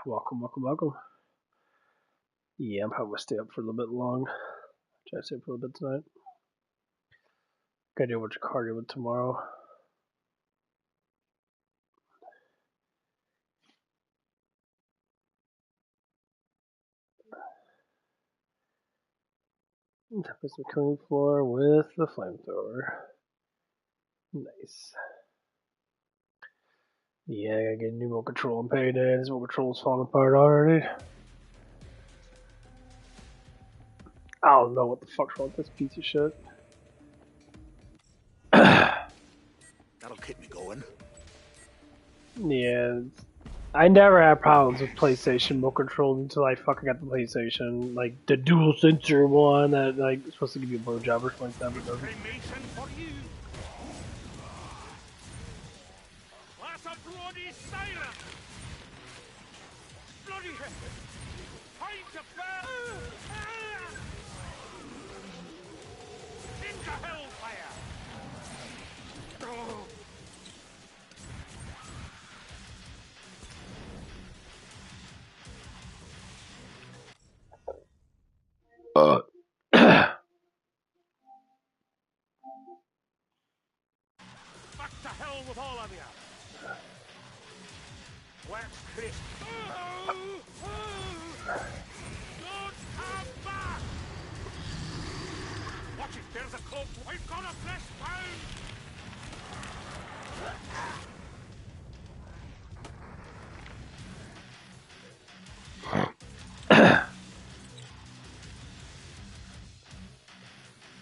Welcome, welcome, welcome. Yeah, I'm probably gonna stay up for a little bit long. Try to stay up for a little bit tonight. Gotta do a bunch of cardio with tomorrow. Put some clean floor with the flamethrower. Nice. Yeah, I gotta get a new remote control and payday. This remote control's falling apart already. I don't know what the fuck's wrong with this piece of shit. That'll keep me going. Yeah, I never had problems with PlayStation remote controls until I fucking got the PlayStation, like the dual sensor one that like is supposed to give you a blowjob or something like that, but doesn't. Back to hell with all of you! Where's Chris? Don't come back! Watch it, there's a cloak. We've got a flesh pound!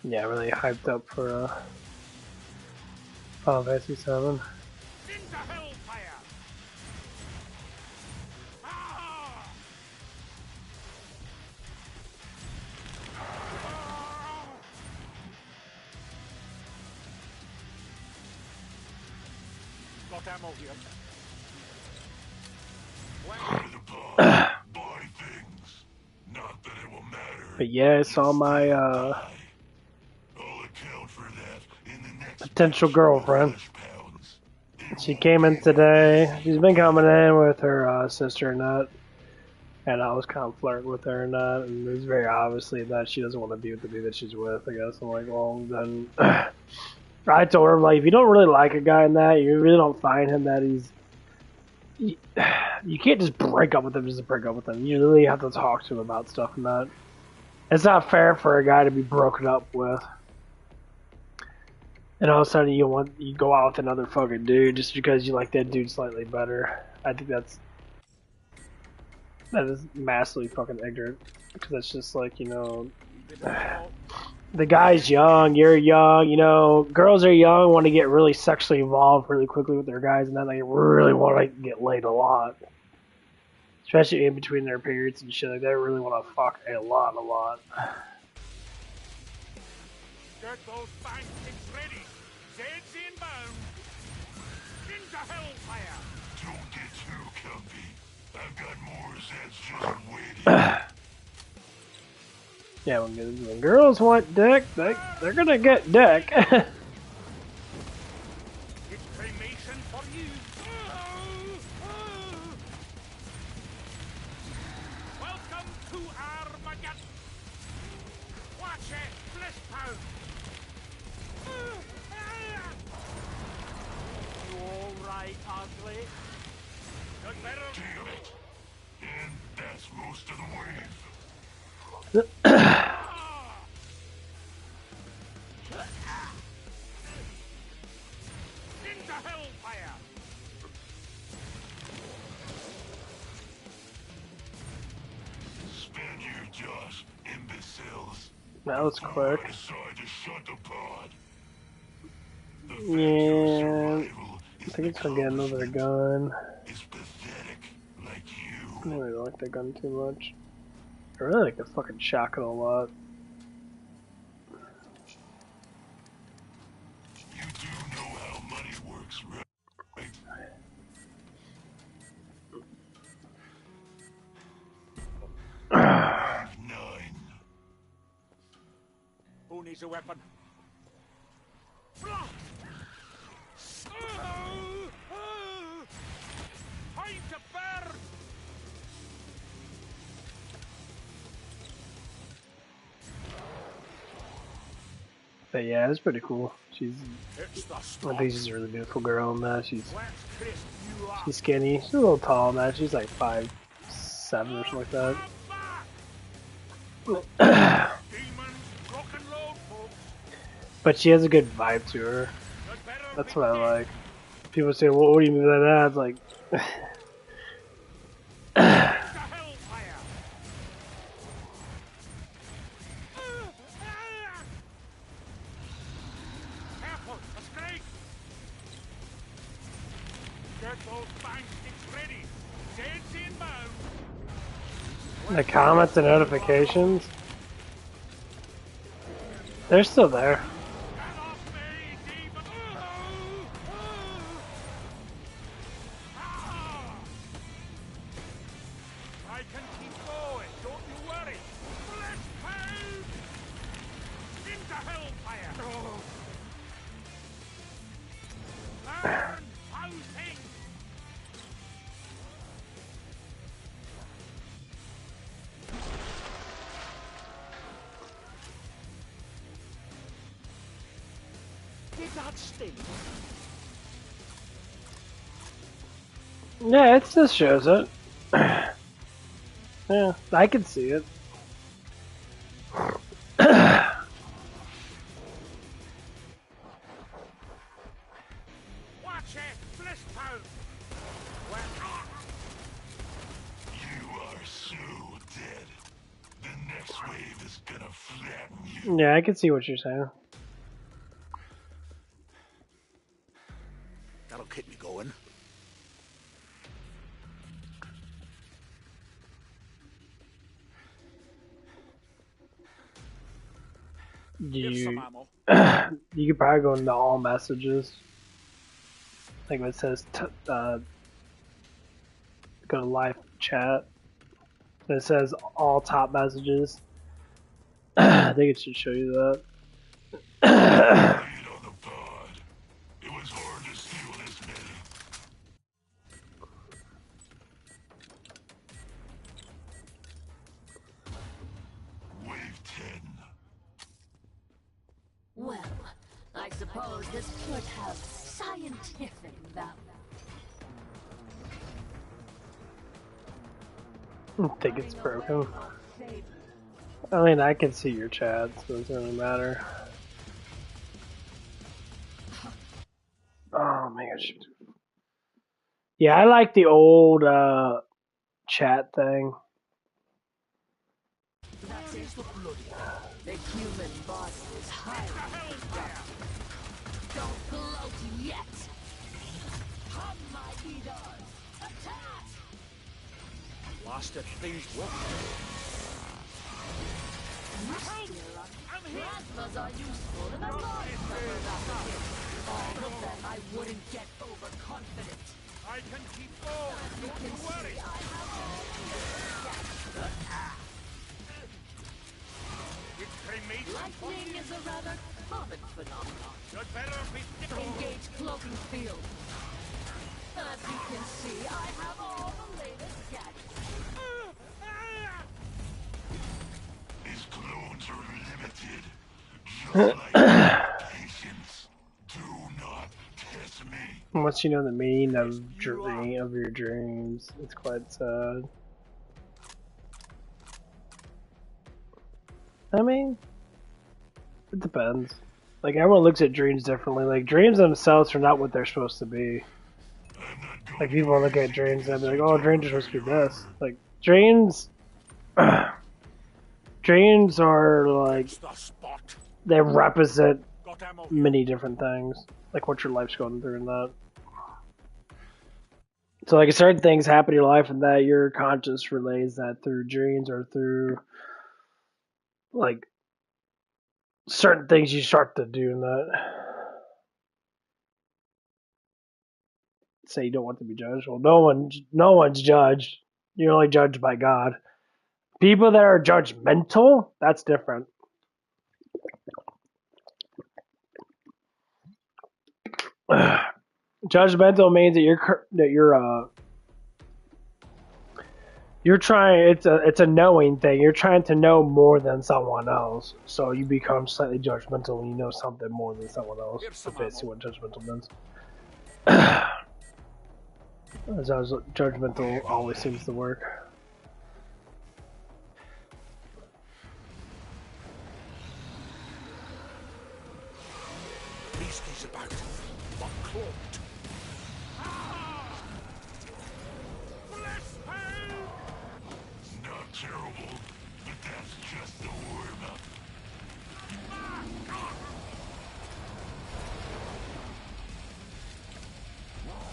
Yeah, really hyped up for Final Fantasy 7. Into hellfire! Ah! Got ammo here. Buy things. Not that it will matter. But yeah, I saw my I'll account for that in the next potential girlfriend. pounds. She came in today. She's been coming in with her sister and that. And I was kind of flirting with her and that. And it was very obviously that she doesn't want to be with the dude that she's with, I guess. I'm like, well, then. I told her, like, if you don't really like a guy in that, you really don't find him that he's. You can't just break up with him just to break up with him. You really have to talk to him about stuff and that. It's not fair for a guy to be broken up with. And all of a sudden you go out with another fucking dude just because you like that dude slightly better. I think that is massively fucking ignorant. Because it's just like, you know, the guy's young, you're young, you know, girls are young, want to get really sexually involved really quickly with their guys, and then they really want to get laid a lot. Especially in between their periods and shit, like they really want to fuck a lot. Get those pancakes ready. Zed's inbound. Into hellfire. Don't get too comfy. I've got more Zeds just waiting. Yeah, when girls want dick, they're gonna get dick. It's cremation for you. Welcome to Armageddon. Watch it, flesh pound. You all right, ugly? Got better. Damn it. And that's most of the wave. Into hellfire. Spin your Josh, imbeciles. That was quick. I decided to shut the pod. Yeah, I think it's gonna get another gun. It's pathetic, like you. I don't really like that gun too much. I really like the fucking shotgun a lot. You do know how money works, right? 9. Who needs a weapon? Time to burn! But yeah, it's pretty cool. She's, It's the I spot. think she's a really beautiful girl in that. Let's crisp you up. She's skinny. She's a little tall, man. She's like 5'7" or something like that. Come back. Demons, rock and load, folks. But she has a good vibe to her. You'd better That's be what I dead. like. People say, well, what do you mean by that? It's like, The hellfire. Careful, a snake. Get those bang sticks ready. Zed's inbound. the comments and notifications, they're still there. Get off me, demon. I can keep going, don't you worry. Flesh pound! Into hellfire! Burn, housing! Did that sting? Yeah, it just shows it. Yeah, I can see it. Watch it! Flesh pound! You are so dead. The next wave is gonna flatten you. Yeah, I can see what you're saying. That'll keep me going. Here's some You ammo. you could probably go into all messages. Like when it says go to live chat. And it says all top messages. I think it should show you that. Lay it on the pod. It was hard to steal this many. Wave 10. Well, I suppose this could have scientific value. I think it's broken. I mean, I can see your chat, so it doesn't really matter. Oh my gosh. Yeah, I like the old chat thing. That is the human body is highly corrupt. Don't gloat yet. Come, my eaters, attack! Blasted things work. Plasmas are useful in a large number of applications. All of them I wouldn't get overconfident. I can keep going, You don't can you worry. see I have all It cremates. Lightning is a rather common phenomenon. You'd better be Engage cloaking field. As you can see, I have all the latest gadgets. His clones are limited. Just like patience. Do not test me. Once you know the meaning of your dreams, it's quite sad. I mean, it depends. Like everyone looks at dreams differently. Like dreams themselves are not what they're supposed to be. Like people look at dreams and be like, "Oh, dreams are supposed to be this." Like dreams, dreams are like the spot. they represent Got ammo. many different things, like what your life's going through and that. So like certain things happen in your life and that your conscious relays that through dreams or through like certain things you start to do in that. Say you don't want to be judged. Well, no one's judged. You're only judged by God. People that are judgmental, that's different. Judgmental means that You're trying. It's a knowing thing. You're trying to know more than someone else, so you become slightly judgmental when you know something more than someone else. Here's That's some basically ammo. what judgmental means. As I was, judgmental always seems to work. Beast is about, but cloaked. Not terrible, but that's just the warm-up.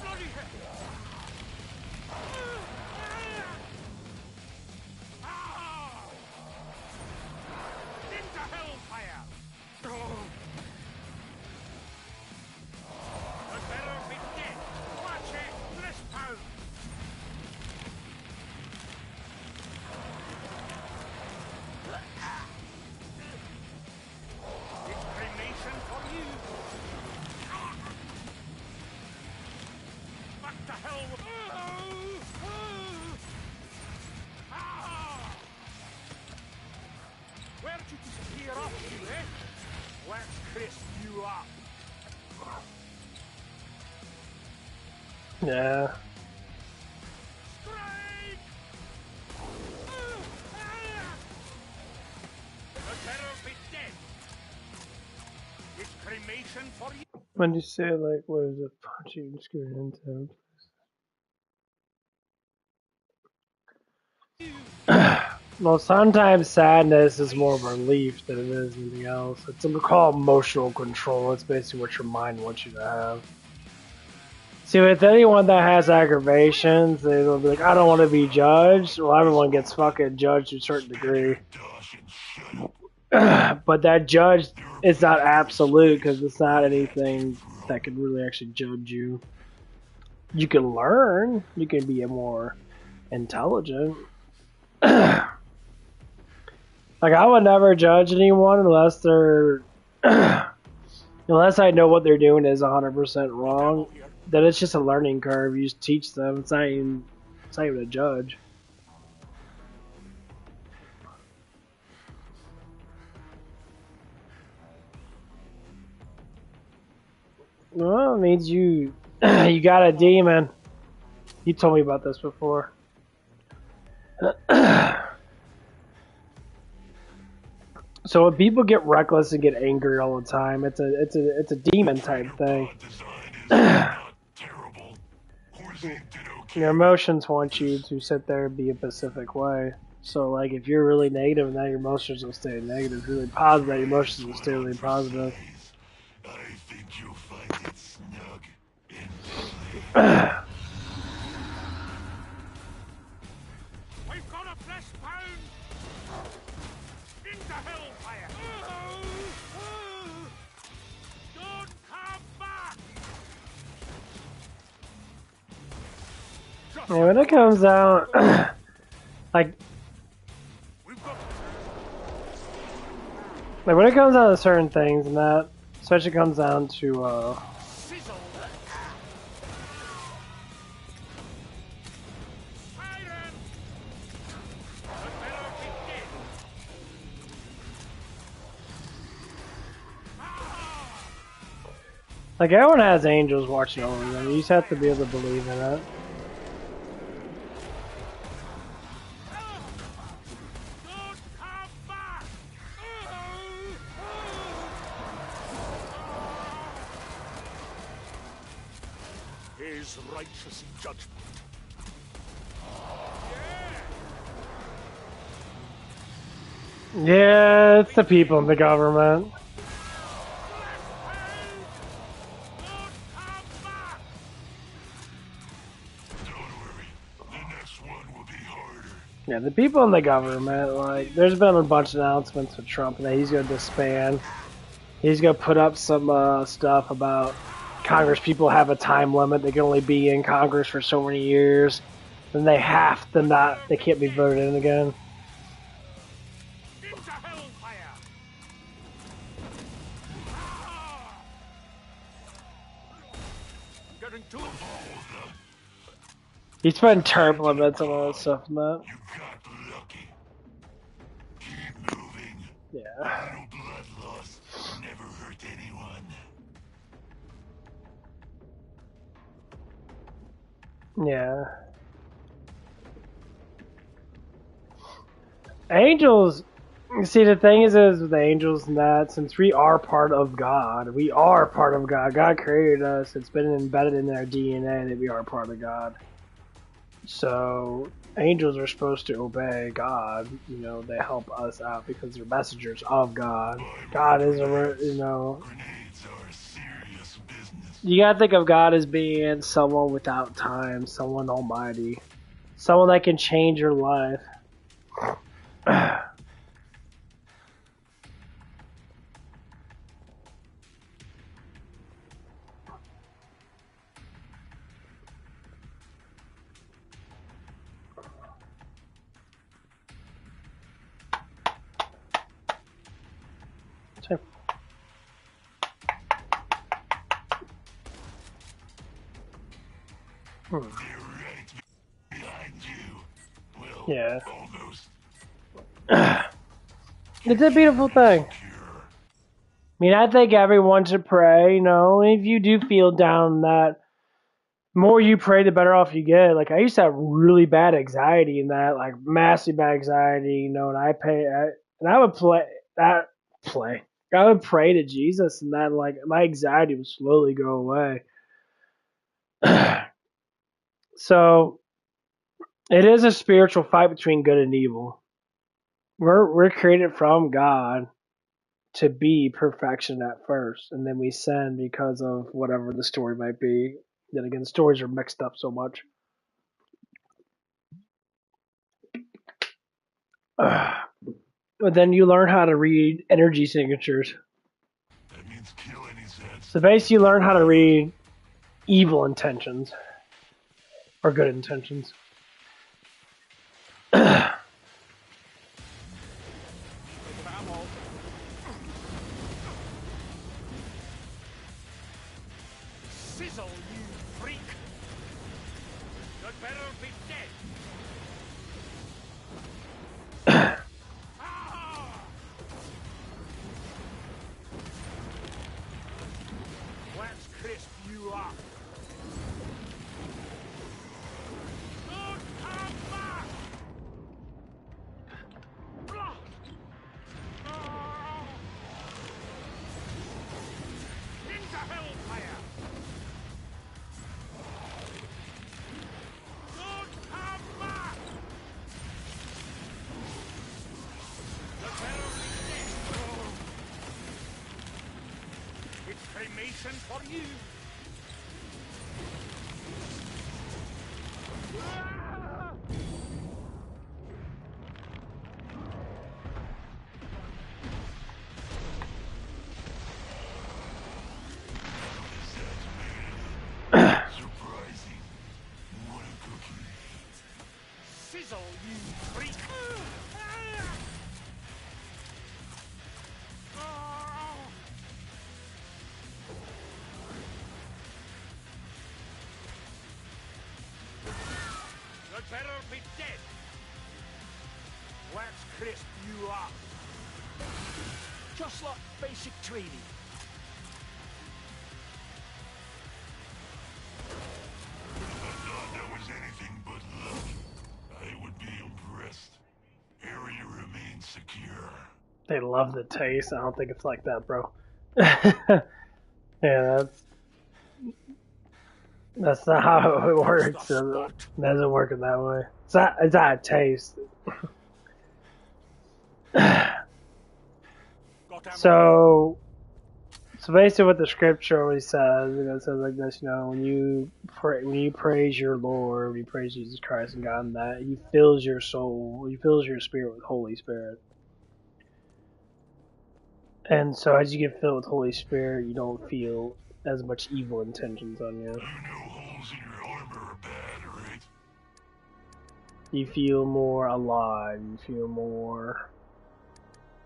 Bloody hell! Into hellfire! I'd better be dead. Watch it, flesh pound! It's cremation for you. Back to hell! Where'd you disappear off to, eh? Let's crisp you up. Yeah. Strike! I'd better be dead. It's cremation for you. When you say like, what is it? Punching screwed into. Well, sometimes sadness is more of a relief than it is anything else. It's called emotional control. It's basically what your mind wants you to have. See, with anyone that has aggravations, they'll be like, I don't want to be judged. Well, everyone gets fucking judged to a certain degree. Dosh and shut up. But that judge is not absolute because it's not anything that can really actually judge you. You can learn. You can be more intelligent. Like, I would never judge anyone unless they're, unless I know what they're doing is 100% wrong. Then it's just a learning curve. You just teach them. It's not even a judge. Well, it means you got a demon. You told me about this before. So when people get reckless and get angry all the time, it's a demon type thing. Design is not terrible. Horse did okay. Your emotions want you to sit there and be a specific way. So like if you're really negative, then your emotions will stay negative. If you're really positive, then your emotions will stay really positive. I think you'll find it snug in place. We've got a flesh pound! Into hellfire! Don't come back! Just Yeah, when it comes out, like we've got when it comes down to certain things, and that especially comes down to sizzle! Siren! I'd better be dead! like everyone has angels watching over them. You just have to be able to believe in it. Don't come back! His righteous judgment. Yeah, it's the people in the government. Don't worry, the next one will be harder. Yeah, the people in the government, like, there's been a bunch of announcements with Trump that he's going to disband. He's going to put up some stuff about Congress people have a time limit. They can only be in Congress for so many years. Then they have to not, they can't be voted in again. Into hellfire! Getting too He's putting term limits on all that stuff and that. You got lucky. Keep moving. Yeah. A little blood loss never hurt anyone. Yeah. Angels. See, the thing is with angels and that, since we are part of God, we are part of God. God created us. It's been embedded in our DNA that we are part of God. So angels are supposed to obey God. You know, they help us out because they're messengers of God. God is a, you know. Grenades are serious business. You gotta think of God as being someone without time, someone almighty, someone that can change your life. They're right behind you. Well, Yeah. almost. It's a beautiful thing. Secure. I mean, I think everyone should pray, you know, if you do feel down that more you pray, the better off you get. Like, I used to have really bad anxiety in that, like, massive anxiety, you know, and I would I would pray to Jesus and that, like, my anxiety would slowly go away. So, it is a spiritual fight between good and evil. We're created from God to be perfection at first, and then we sin because of whatever the story might be. Then again, stories are mixed up so much. But then you learn how to read energy signatures. That means kill any sense. So basically, you learn how to read evil intentions or good intentions. Ammo. Sizzle, you freak! You'd better be dead! Ah! Let's crisp you up! Don't come back! Blah! Ah! Into hellfire! Don't come back! The better be dead! It's cremation for you! Ah! Surprising. What a cookie. Sizzle, you freak! You'd better be dead! Let's crisp you up! Just like basic training. I thought that was anything but luck. I would be impressed. Area remains secure. They love the taste. I don't think it's like that, bro. Yeah, that's not how it works. It doesn't work in that way. It's not a taste. So basically, what the scripture always says, it says like this, you know, when you praise your Lord, when you praise Jesus Christ and God, and that He fills your soul, He fills your spirit with Holy Spirit. And so as you get filled with Holy Spirit, you don't feel as much evil intentions on you. I know holes in your armor are bad, right? You feel more alive. You feel more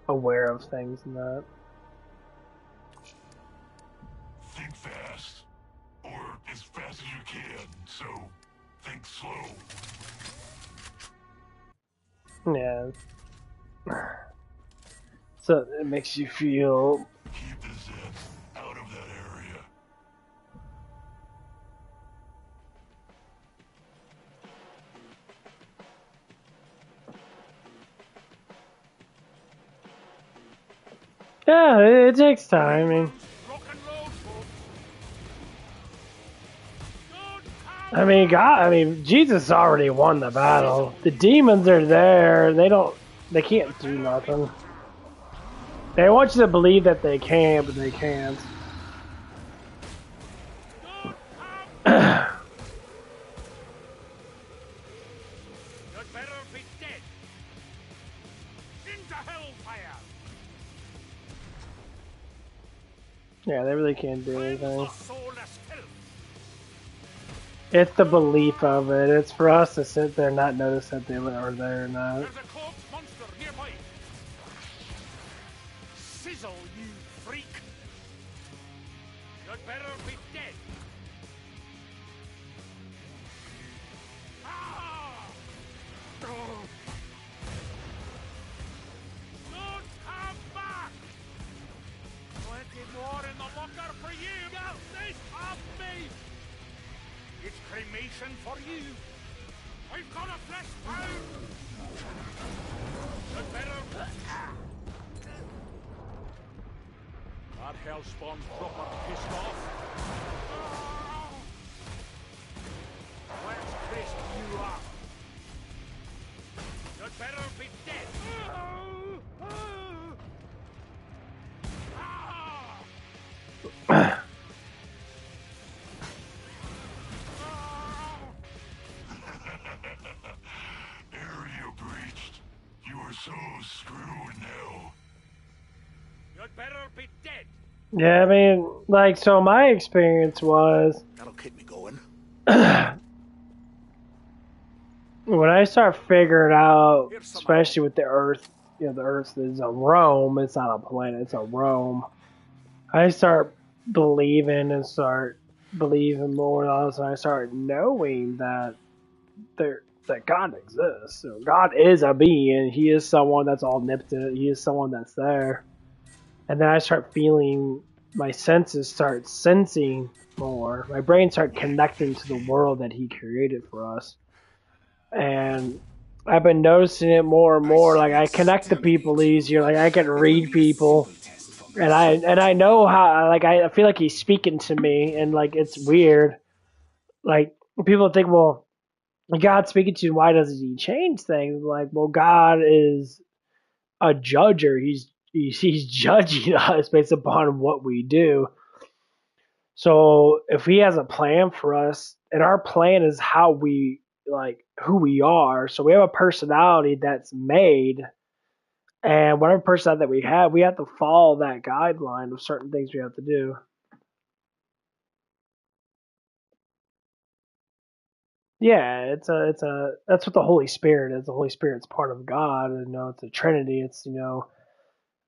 aware of things and that. Think fast. Or as fast as you can, so think slow. Yeah. So it makes you feel. Keep the Zeds out of that area. Yeah, it takes time. Rock and roll, folks. Don't I mean, God. I mean, Jesus already won the battle. The demons are there. They can't do nothing. They want you to believe that they can, but they can't. You'd better be dead. Into hellfire. Yeah, they really can't do Cleanse anything. the soulless filth. It's the belief of it. It's for us to sit there and not notice that they are there or not. There's a cloaked monster nearby. Sizzle, you freak. You'd better be dead. Ah! Oh. Don't come back! Plenty more in the locker for you! Get this off me! It's cremation for you! I've got a flesh pound! You'd better... That hellspawn's proper pissed off. Let's crisp you up. You'd better be dead. Area breached. You are so screwed now. You'd better be dead. Yeah, I mean, like, so my experience was That'll keep me going. when I start figuring out, especially with the Earth, the Earth is a realm. It's not a planet. It's a realm. I start believing more and all, and I start knowing that that God exists. So God is a being. He is someone that's omnipotent. He is someone that's there. And then I start feeling, my senses start sensing more. My brain start connecting to the world that He created for us. And I've been noticing it more and more. Like, I connect to people easier. Like, I can read people. And I know how, like, I feel like He's speaking to me. And, like, it's weird. Like, people think, well, God's speaking to you, why doesn't He change things? Like, well, God is a judger. He's judging us based upon what we do. So if He has a plan for us, and our plan is how we, like, who we are. So we have a personality that's made, and whatever personality that we have to follow that guideline of certain things we have to do. Yeah, that's what the Holy Spirit is. The Holy Spirit's part of God, and it's a Trinity. It's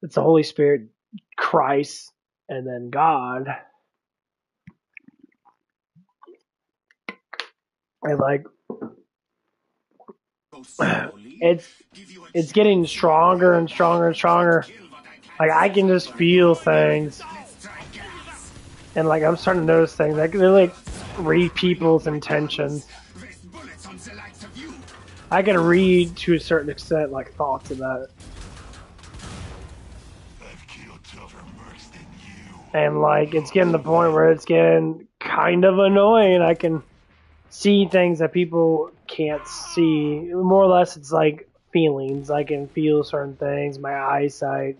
it's the Holy Spirit, Christ, and then God. And like it's getting stronger and stronger and stronger. Like, I can just feel things, and like I'm starting to notice things. I can really, like, read people's intentions. I can read to a certain extent, like, thoughts of that. I've killed tougher mercs than you. And like, it's getting to the point where it's getting kind of annoying. I can see things that people can't see. More or less, it's like feelings. I can feel certain things. My eyesight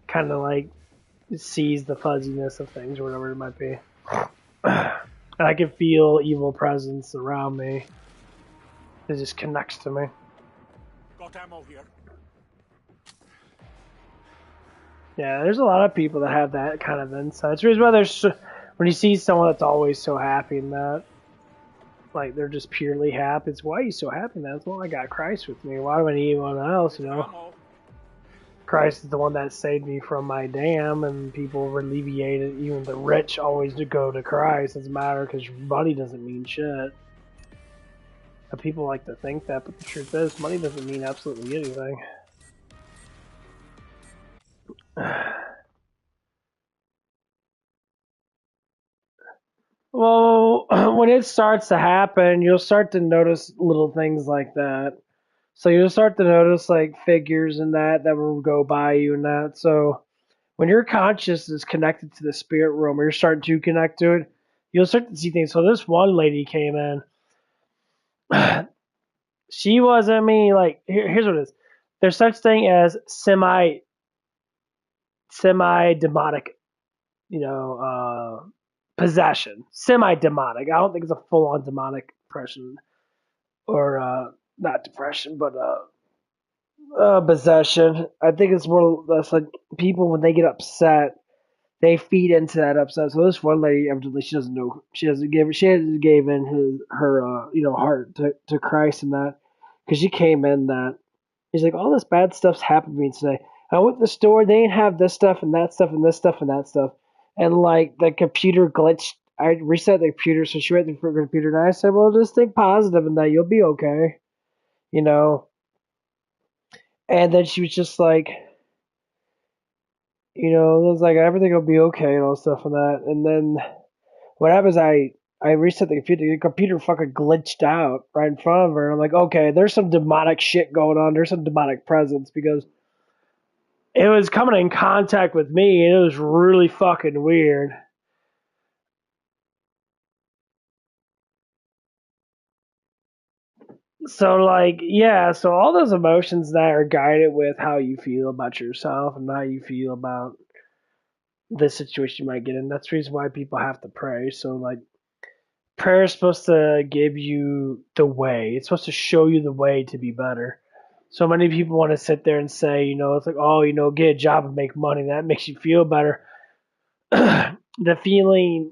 kind of like sees the fuzziness of things or whatever it might be. And I can feel evil presence around me. It just connects to me. Got ammo here. Yeah, there's a lot of people that have that kind of insight. It's why when you see someone that's always so happy in that, like, they're just purely happy. It's, why are you so happy in that? It's, well, I got Christ with me. Why do I need anyone else, Ammo. Christ is the one that saved me from my dam, and people alleviate it. Even the rich always do go to Christ. It doesn't matter, because money doesn't mean shit. But people like to think that, but the truth is, money doesn't mean absolutely anything. Well, when it starts to happen, you'll start to notice little things like that. So you'll start to notice like figures and that will go by you and that. So when your conscious is connected to the spirit realm, or you're starting to connect to it, you'll start to see things. So this one lady came in. She wasn't me. Like here's what it is. There's such thing as semi demonic, possession. Semi demonic. I don't think it's a full on demonic depression or not depression, but possession. I think it's more less like people when they get upset, they feed into that upset. So this one lady, evidently, she doesn't know. She hasn't gave in her heart to Christ and that, because she came in that. She's like, all this bad stuff's happened to me today. I went to the store, they didn't have this stuff and that stuff and this stuff and that stuff. And like the computer glitched. I reset the computer, so she went through the computer, and I said, well, just think positive and that you'll be okay. You know? And then she was just like, it was like everything will be okay and all stuff and that. And then what happens? I reset the computer. The computer fucking glitched out right in front of her. I'm like, okay, there's some demonic shit going on. There's some demonic presence because it was coming in contact with me, and it was really fucking weird. So like, yeah, so all those emotions that are guided with how you feel about yourself and how you feel about the situation you might get in. That's the reason why people have to pray. So like, prayer is supposed to give you the way. It's supposed to show you the way to be better. So many people want to sit there and say, it's like, oh, get a job and make money. That makes you feel better. The feeling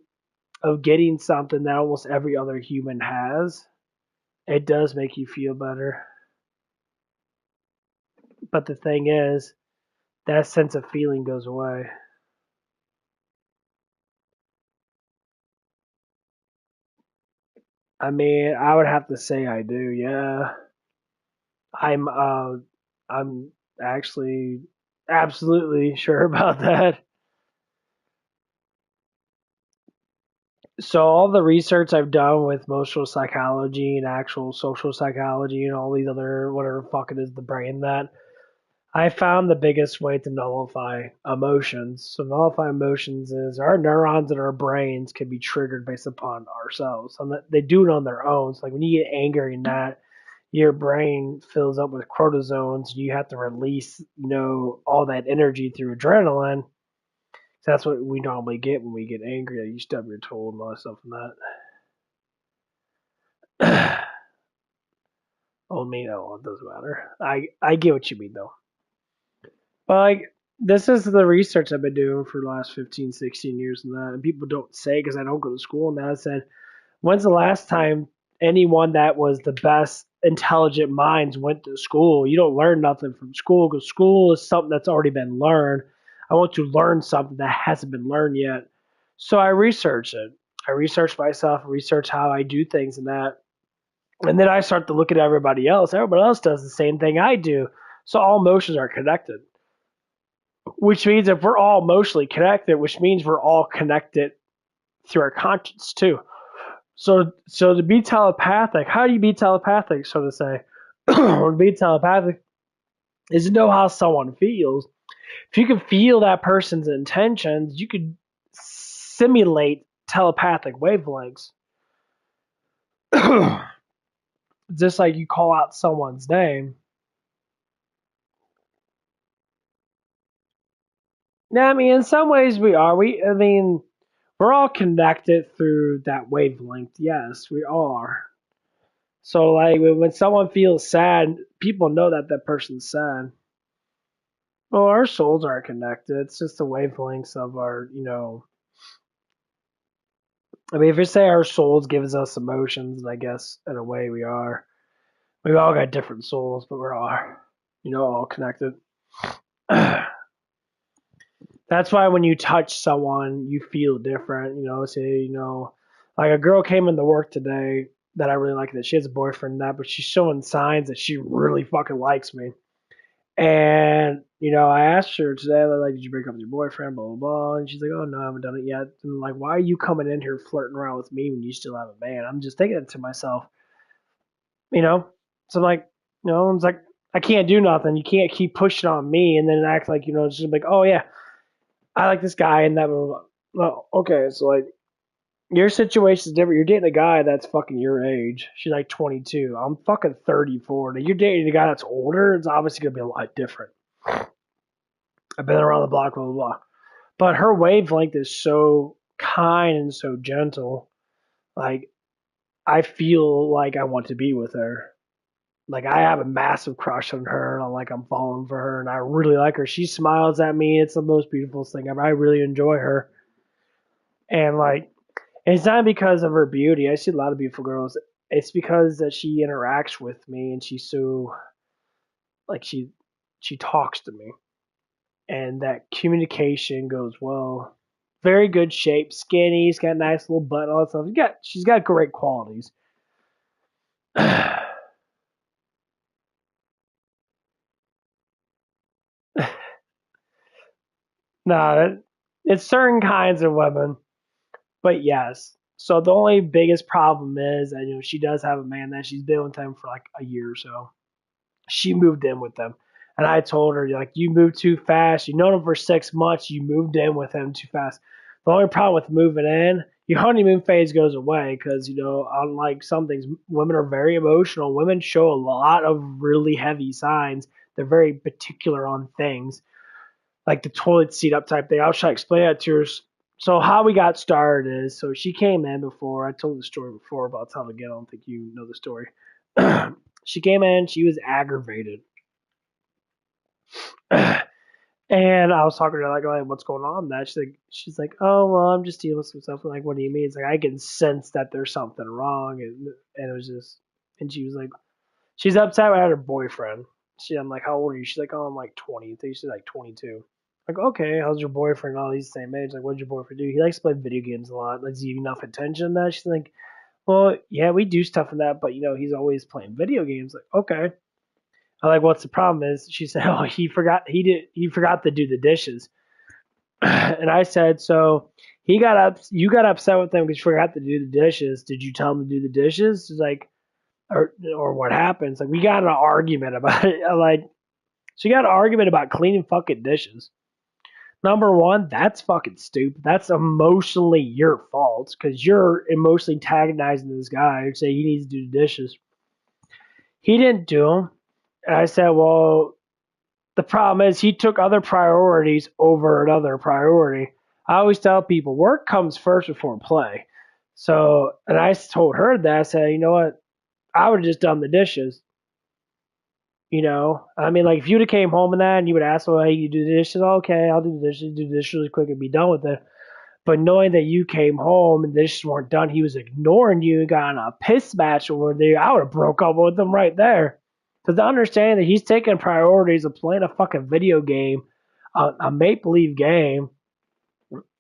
of getting something that almost every other human has, it does make you feel better. But the thing is, that sense of feeling goes away. I mean, I would have to say I do, yeah. I'm actually absolutely sure about that. So all the research I've done with emotional psychology and actual social psychology and all these other whatever fuck it is, the brain, that I found the biggest way to nullify emotions. So nullify emotions is our neurons in our brains can be triggered based upon ourselves. And they do it on their own. So like when you get angry and that, your brain fills up with cortisones. You have to release, all that energy through adrenaline. So that's what we normally get when we get angry. You stub your toe and all that stuff and that. Oh, me, no, it doesn't matter. I get what you mean though. But like, this is the research I've been doing for the last 15, 16 years and that. And people don't say because I don't go to school and that. I said, when's the last time anyone that was the best intelligent minds went to school? You don't learn nothing from school because school is something that's already been learned. I want to learn something that hasn't been learned yet. So I research it. I research myself, research how I do things and that. And then I start to look at everybody else. Everybody else does the same thing I do. So all emotions are connected. Which means if we're all emotionally connected, which means we're all connected through our conscience too. So to be telepathic, how do you be telepathic, so to say? Or to be telepathic is to know how someone feels. If you can feel that person's intentions, you could simulate telepathic wavelengths. Just like you call out someone's name. Yeah, I mean, in some ways we are. We're all connected through that wavelength. Yes, we are. So, like, when someone feels sad, people know that that person's sad. Well, our souls are connected. It's just the wavelengths of our. I mean, if you say our souls gives us emotions, I guess in a way we are. We all got different souls, but we're all connected. That's why when you touch someone, you feel different. Say, like a girl came into work today. that I really like, that she has a boyfriend and that, but she's showing signs that she really fucking likes me. And, I asked her today, like, did you break up with your boyfriend, blah, blah, blah. And she's like, oh, no, I haven't done it yet. And, like, why are you coming in here flirting around with me when you still have a man? I'm just thinking it to myself, you know? So, like, it's like, I can't do nothing. You can't keep pushing on me and then act like, it's just like, oh, yeah, I like this guy and that, blah, blah, blah. No, okay, so, like, your situation is different. You're dating a guy that's fucking your age. She's like 22. I'm fucking 34. Now you're dating a guy that's older. It's obviously gonna be a lot different. I've been around the block, blah blah blah. But her wavelength is so kind and so gentle. Like, I feel like I want to be with her. Like, I have a massive crush on her. And I'm falling for her, and I really like her. She smiles at me. It's the most beautiful thing ever. I really enjoy her. And it's not because of her beauty. I see a lot of beautiful girls. It's because that she interacts with me and she's so she talks to me, and that communication goes well. Very good shape, skinny. She's got a nice little butt, all that stuff. She's got great qualities. No, it's certain kinds of women, but yes. So the only biggest problem is that she does have a man that she's been with him for like a year or so. She moved in with them. And I told her, like, you moved too fast. You've known him for 6 months. You moved in with him too fast. The only problem with moving in, your honeymoon phase goes away because, unlike some things, women are very emotional. Women show a lot of really heavy signs. They're very particular on things, like the toilet seat up type thing. I'll try to explain that to her. So how we got started is, so she came in before. I told the story before, but I'll tell it again. I don't think you know the story. She came in. She was aggravated. And I was talking to her like, oh, what's going on? That she's like, oh well, I'm just dealing with some stuff. I'm like, what do you mean? It's like I can sense that there's something wrong, and it was just, and she was like, she's upset about her boyfriend. I'm like, how old are you? She's like, oh, I'm like 20. I think she's like 22. Like, okay, how's your boyfriend? Oh, he's the same age. Like, what'd your boyfriend do? He likes to play video games a lot. Does he have enough attention in that? She's like, well, yeah, we do stuff in that, but he's always playing video games. Like, okay. I'm like, what's the problem is? She said, oh, he forgot to do the dishes. And I said, so you got upset with him because you forgot to do the dishes. Did you tell him to do the dishes? She's like, or what happens? Like, we got an argument about it. She got an argument about cleaning fucking dishes. Number one, that's fucking stupid. That's emotionally your fault because you're emotionally antagonizing this guy and say he needs to do the dishes. He didn't do them. And I said, well, the problem is he took other priorities over another priority. I always tell people work comes first before play. So, and I told her that. I said, you know what? I would have just done the dishes. I mean, like, if you'd have came home and that and you would ask, well, hey, you do the dishes? Okay, I'll do the dishes really quick and be done with it. But knowing that you came home and the dishes weren't done, he was ignoring you and got in a piss match over there, I would have broke up with him right there. Because to understand that he's taking priorities of playing a fucking video game, a make-believe game,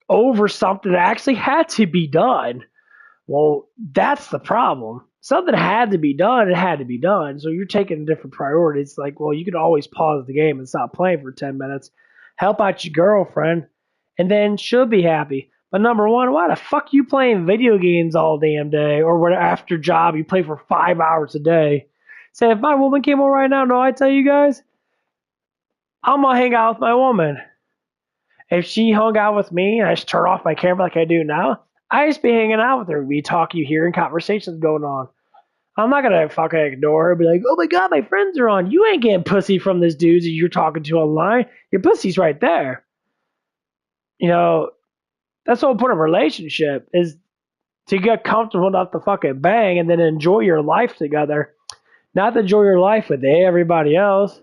over something that actually had to be done. Well, that's the problem. Something had to be done, it had to be done. So you're taking different priorities. Like, well, you could always pause the game and stop playing for 10 minutes, help out your girlfriend, and then she'll be happy. But number one, why the fuck you playing video games all damn day? Or what, after job, you play for 5 hours a day? Say, if my woman came over right now, no, I tell you guys, I'm going to hang out with my woman. If she hung out with me and I just turn off my camera like I do now, I just be hanging out with her. We talk, you hearing conversations going on. I'm not going to fucking ignore her and be like, oh my God, my friends are on. You ain't getting pussy from this dude that you're talking to online. Your pussy's right there. That's the whole point of a relationship, is to get comfortable enough to fucking bang and then enjoy your life together. Not to enjoy your life with everybody else.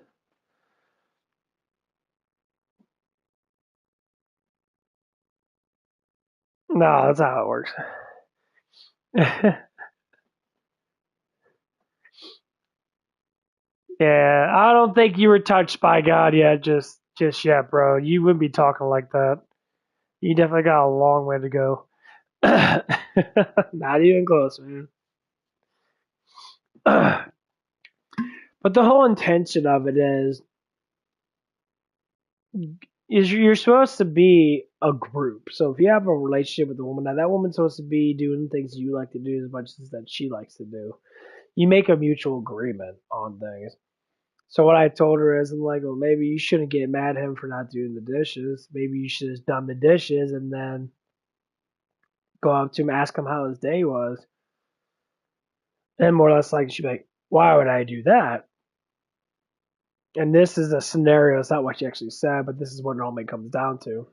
No, that's how it works. Yeah, I don't think you were touched by God yet, just yet, bro. You wouldn't be talking like that. You definitely got a long way to go. Not even close, man. but the whole intention of it is you're supposed to be a group. So if you have a relationship with a woman, now that woman's supposed to be doing things you like to do as much as that she likes to do. You make a mutual agreement on things. So what I told her is, I'm like, well, maybe you shouldn't get mad at him for not doing the dishes. Maybe you should have done the dishes and then go up to him, ask him how his day was. And more or less like, she'd be like, why would I do that? And this is a scenario. It's not what she actually said, but this is what it normally comes down to.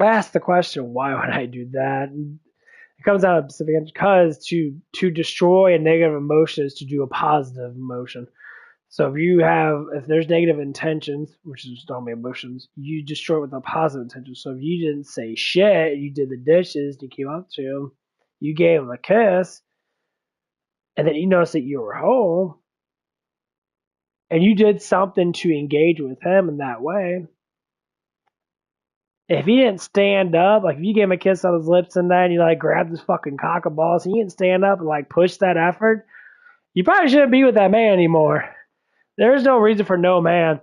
I asked the question, why would I do that? And it comes out of specific because to destroy a negative emotion is to do a positive emotion. So if there's negative intentions, which is normally emotions, you destroy it with a positive intention. So if you didn't say shit, you did the dishes, you came up to him, you gave him a kiss, and then you noticed that you were home, and you did something to engage with him in that way. If he didn't stand up, like if you gave him a kiss on his lips and then you like grabbed his fucking cock and balls, and he didn't stand up and like push that effort, you probably shouldn't be with that man anymore. There's no reason for no man.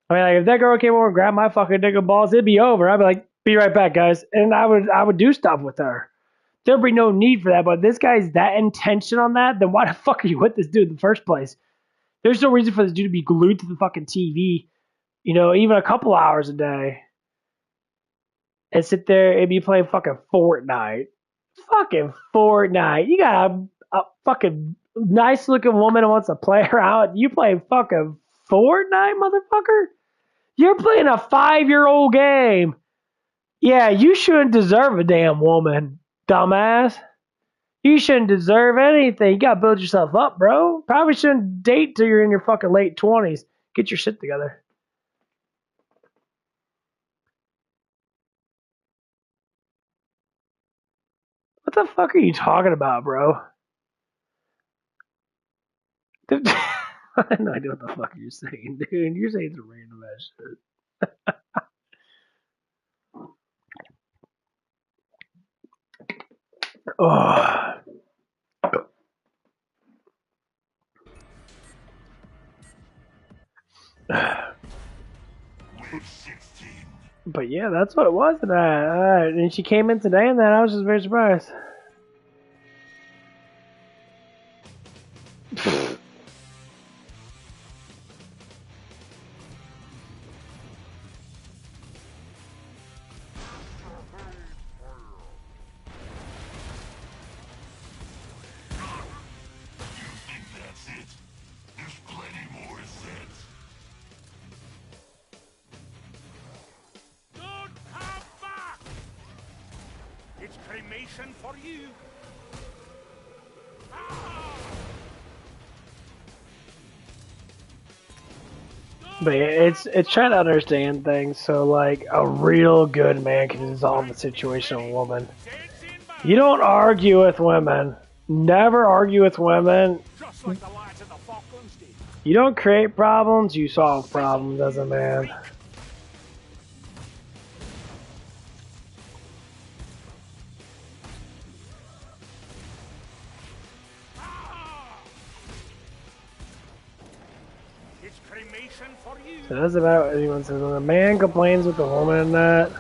I mean, like if that girl came over and grabbed my fucking dick and balls, it'd be over. I'd be like, be right back, guys, and I would do stuff with her. There'd be no need for that. But this guy's that intention on that, then why the fuck are you with this dude in the first place? There's no reason for this dude to be glued to the fucking TV, even a couple hours a day, and sit there and be playing fucking Fortnite. Fucking Fortnite. You got a fucking nice looking woman who wants to play her out. You play fucking Fortnite, motherfucker? You're playing a 5-year-old game. Yeah, you shouldn't deserve a damn woman, dumbass. You shouldn't deserve anything. You gotta build yourself up, bro. Probably shouldn't date till you're in your fucking late 20s. Get your shit together. What the fuck are you talking about, bro? I have no idea what the fuck you're saying, dude. You're saying some random ass shit. Oh. But yeah, that's what it was tonight. And she came in today and I was just very surprised. Don't come back! It's cremation for you. But yeah, it's trying to understand things. So like a real good man can dissolve the situation of a woman. You don't argue with women. Never argue with women. Just like the lads in the Falklands did. You don't create problems, you solve problems as a man. It's cremation for you. So that's about what anyone says. When a man complains with a woman and that,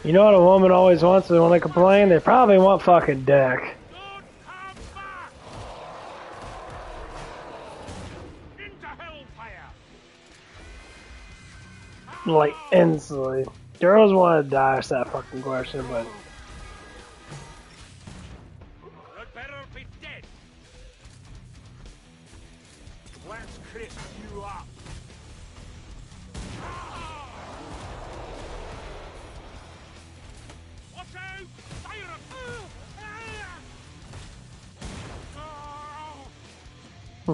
you know what a woman always wants when they complain? They probably want fucking dick. Don't come back! Into hellfire! Like, instantly. Girls want to die, ask that fucking question, but You'd better be dead. Let's crisp you up. Watch out! Fire!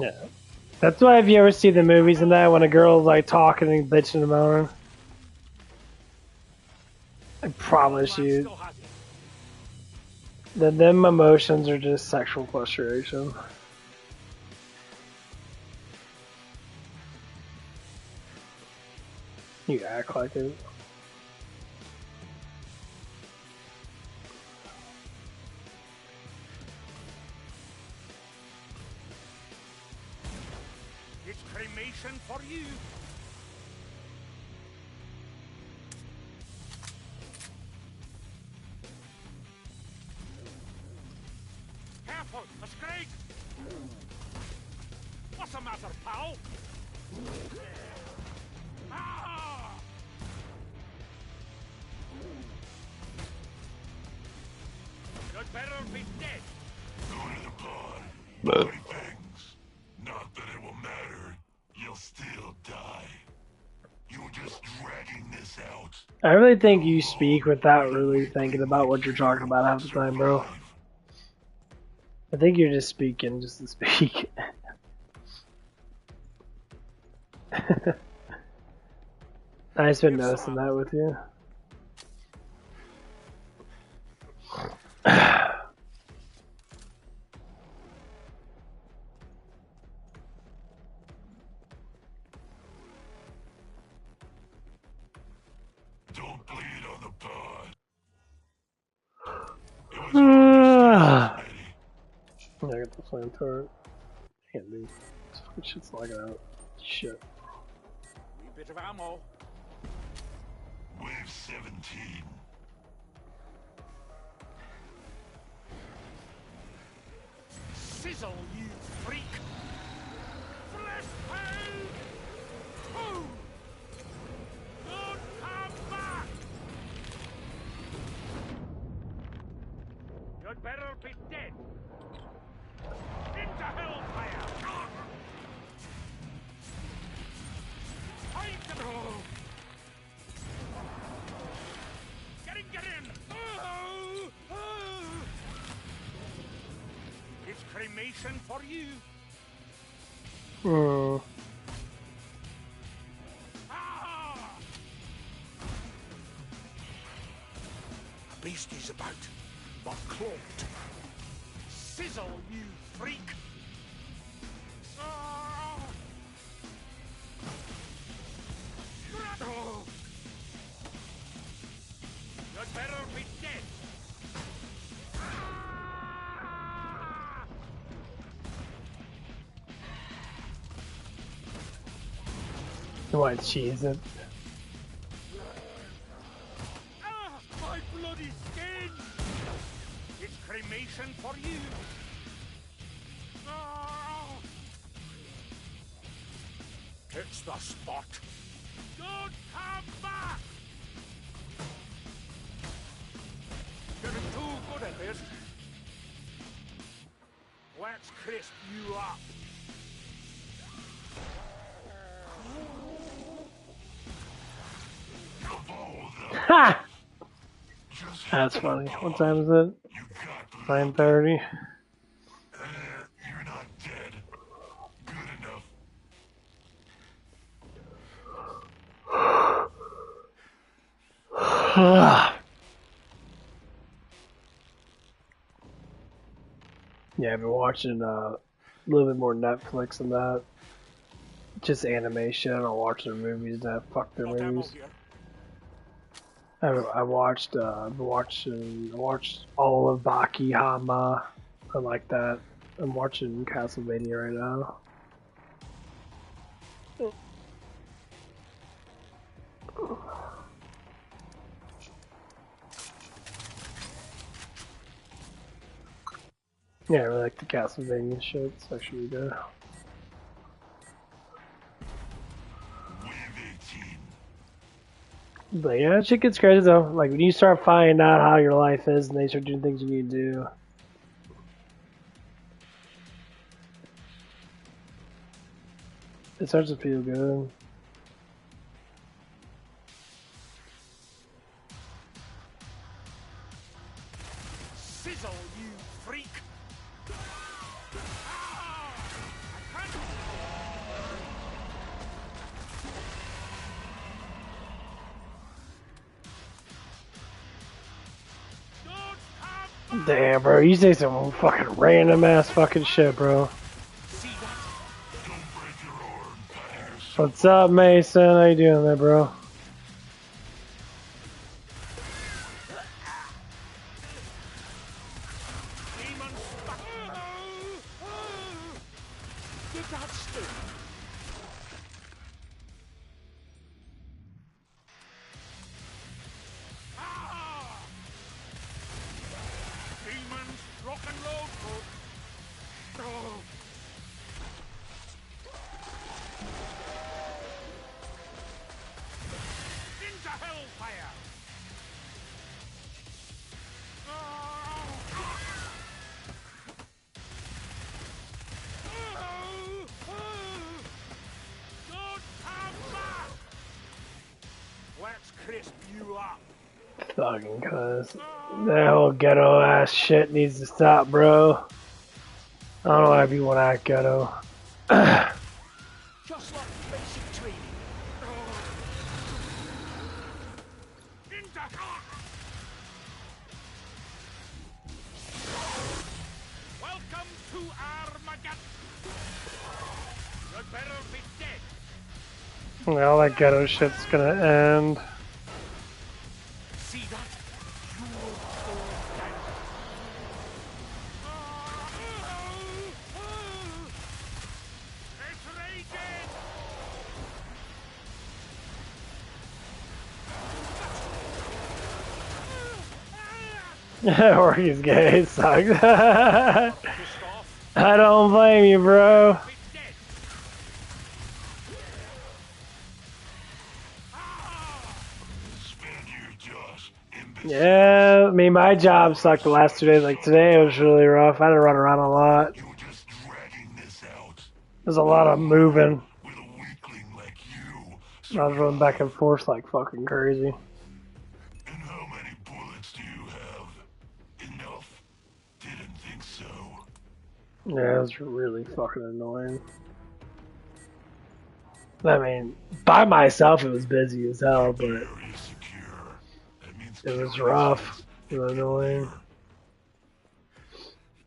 yeah. That's why if you ever see the movies and that, when a girl's like talking and bitching about her, I promise you Still has it. that them emotions are just sexual frustration. You act like it. It's cremation for you. Careful, a Scraig! What's the matter, pal? Ah! You'd better be dead. Go to the pod. But Bloody things. Not that it will matter. You'll still die. You're just dragging this out. I really think you speak without really thinking about what you're talking about half the time, bro. I think you're just speaking just to speak. I just been noticing that with you. Don't bleed on the pod. I got the flame turret. Can't do. This shit's lagging out. Shit. Wee bit of ammo. Wave 17. Sizzle, you freak! Flesh pound! Oh! Don't come back! You'd better be dead! Into hellfire! Time to go! Get in! Oh! Oh! It's cremation for you! Ah! A beast is about, but cloaked. Sizzle, you freak! Ah! Oh! You'd better be dead! Ah! You want cheese it? Ah, my bloody skin! It's cremation for you! Ah! It's the spot! Don't come back! Getting too good at this. Let's crisp you up. Ha! That's funny. What time is it? You got 9:30. You're not dead. Good enough. Yeah, I've been watching a little bit more Netflix than that. Just animation. I'll watch their movies that fuck their Not ammo movies. here. I watched all of Baki Hama. I like that. I'm watching Castlevania right now. Yeah, I really like the Castlevania shit. It's actually good. Wave 18. But yeah, that shit gets crazy though. Like when you start finding out how your life is and they start doing things you need to do. It starts to feel good. Sizzle, you freak! Ah! I can't... Don't come back! Damn, bro, you say some fucking random ass fucking shit, bro. See that? Don't break your arm, Paris. What's up, Mason? How you doing there, bro? Demon stuck. Did that stick? this you up. Fucking cuz. That whole ghetto ass shit needs to stop, bro. I don't know why people want to act ghetto. Just like basic training. Welcome to Armageddon. You'd better be dead. All that ghetto shit's gonna end. See that? You will fall down. It's raging. Or he's gay, it sucks. Pissed off. I don't blame you, bro. Be dead. Spend your Josh, imbecile. Yeah, I mean, my job sucked the last 2 days. Like, today it was really rough. I had to run around a lot. You're just dragging this out. There's a lot of moving. With a weakling like you. I was running back and forth like fucking crazy. And how many bullets do you have? Enough? Didn't think so. Yeah, it was really fucking annoying. I mean, by myself it was busy as hell, but Area secure. That means it was rough. It was annoying.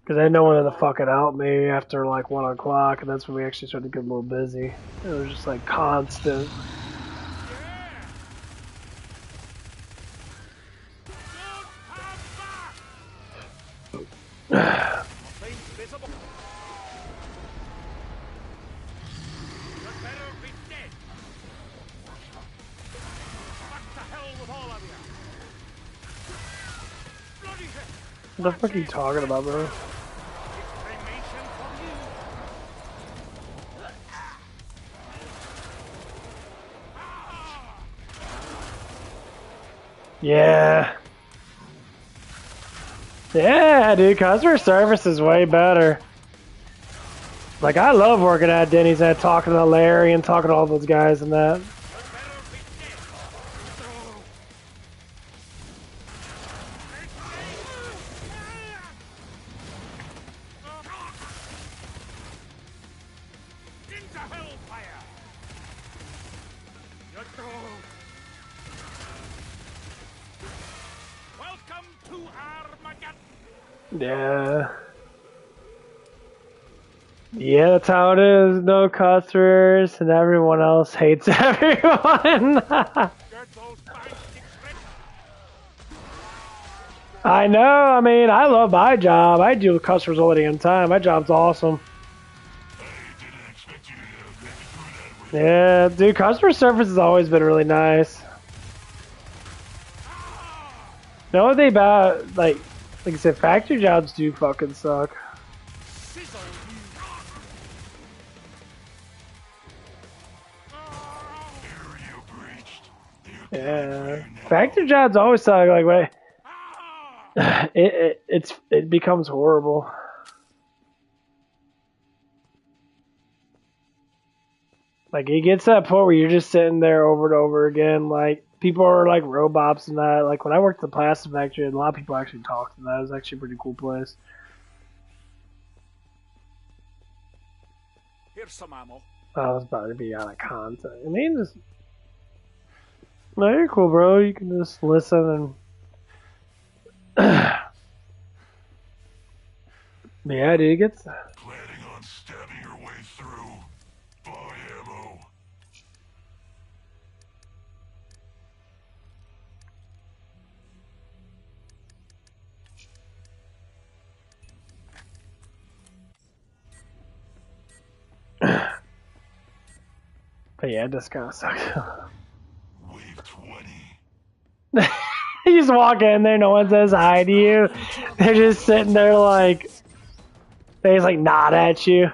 Because I had no one to fucking help me after like 1 o'clock, and that's when we actually started to get a little busy. It was just like constant. Nothing visible. You'd better be dead. Back to hell with all of you. Bloody hell. What the fuck are you talking about, bro? It's cremation for you. Yeah. Yeah, dude, customer service is way better. Like, I love working at Denny's and talking to Larry and talking to all those guys and that. You'd better be dead. Into hellfire. You're welcome to Armageddon. Yeah. Yeah, that's how it is. No customers, and everyone else hates everyone. Get those banks express. I know. I mean, I love my job. I deal with customers all the damn time. My job's awesome. I didn't expect you to make it through that way. Yeah, dude, customer service has always been really nice. The only thing about, like I said, factory jobs do fucking suck. Sizzle you. Area breached. Yeah, factory jobs always suck. Like, wait, it becomes horrible. Like, it gets to that point where you're just sitting there over and over again. Like, people are like robots and that. Like, when I worked at the plastic factory, a lot of people actually talked to that. It was actually a pretty cool place. Here's some ammo. I was about to be out of content. I mean, just no, you're cool, bro. You can just listen and yeah, dude, it gets. Planning on stabbing your way through. Buy ammo. But yeah, it just kind of sucks. Wave 20. You just walk in there, no one says hi to you. They're just sitting there like they just like nod at you.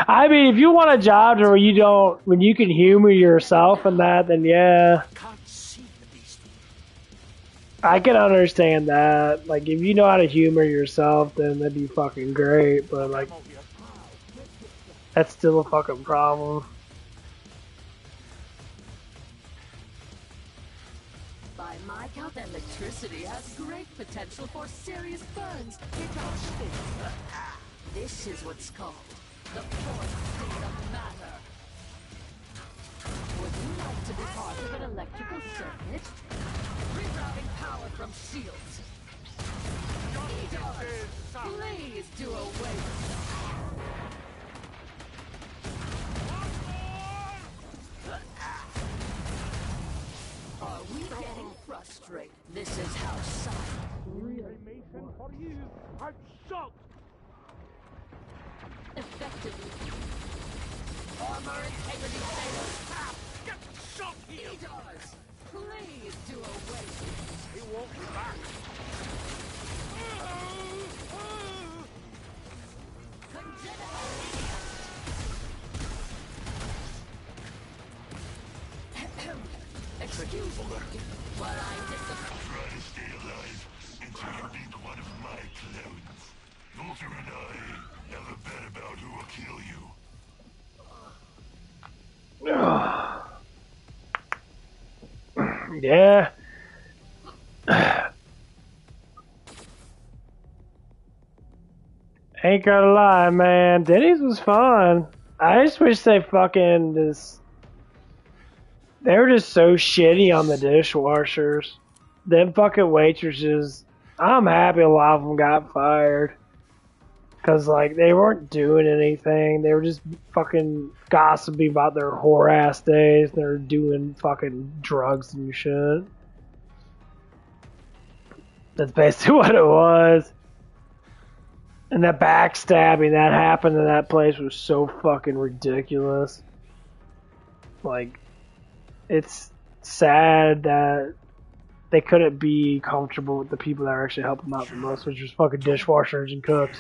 I mean, if you want a job where you don't, when you can humor yourself and that, then yeah, Can't see the beast. I can understand that. Like, if you know how to humor yourself, then that'd be fucking great. But like, Ammo here. that's still a fucking problem. like how the electricity has great potential for serious burns. It all This is what's called the fourth state of matter. Would you like to be part of an electrical circuit? Rerouting power from shields. Please do away with Are we getting frustrated? This is how Cremation for you. I'm shocked. effectively. Armor integrity failure. Get shot here. He does. Please do away with He won't be back. Excuse me while I disappear. Try to stay alive until you meet one of my clones. Volter and I have a bet about who will kill you. Yeah. Ain't gonna lie, man. Denny's was fun. I just wish they fucking just. They were just so shitty on the dishwashers. Them fucking waitresses. I'm happy a lot of them got fired. Cause like they weren't doing anything. They were just fucking gossiping about their whore ass days. They were doing fucking drugs and shit. That's basically what it was. And the backstabbing that happened in that place was so fucking ridiculous. Like, it's sad that they couldn't be comfortable with the people that are actually helping them out the most, which was fucking dishwashers and cooks.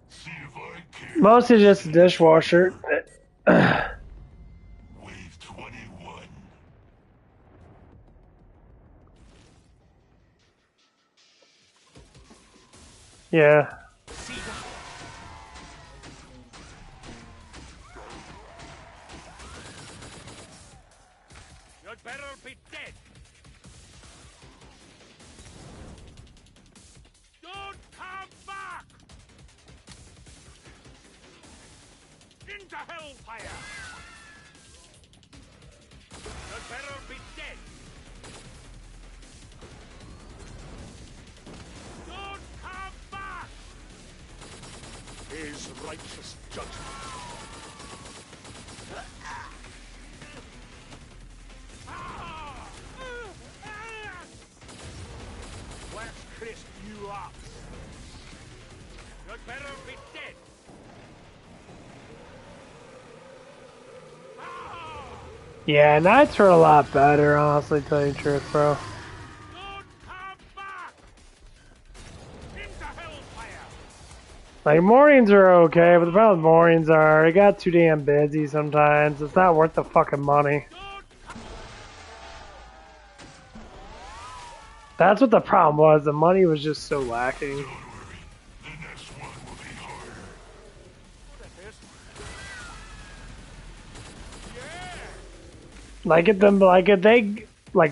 See if I can. Mostly just the dishwasher. Wave 21. Yeah. You'd better be dead. Don't come back! Into hellfire! You'd better be dead. Don't come back! His righteous judgment. Let's crisp you up. You'd better be dead. Yeah, nights were a lot better, honestly, tell you the truth, bro. Don't come back! Into hellfire! Like, mornings are okay, but the problem with mornings are, it got too damn busy sometimes. It's not worth the fucking money. That's what the problem was. The money was just so lacking. Don't worry. The next one will be harder.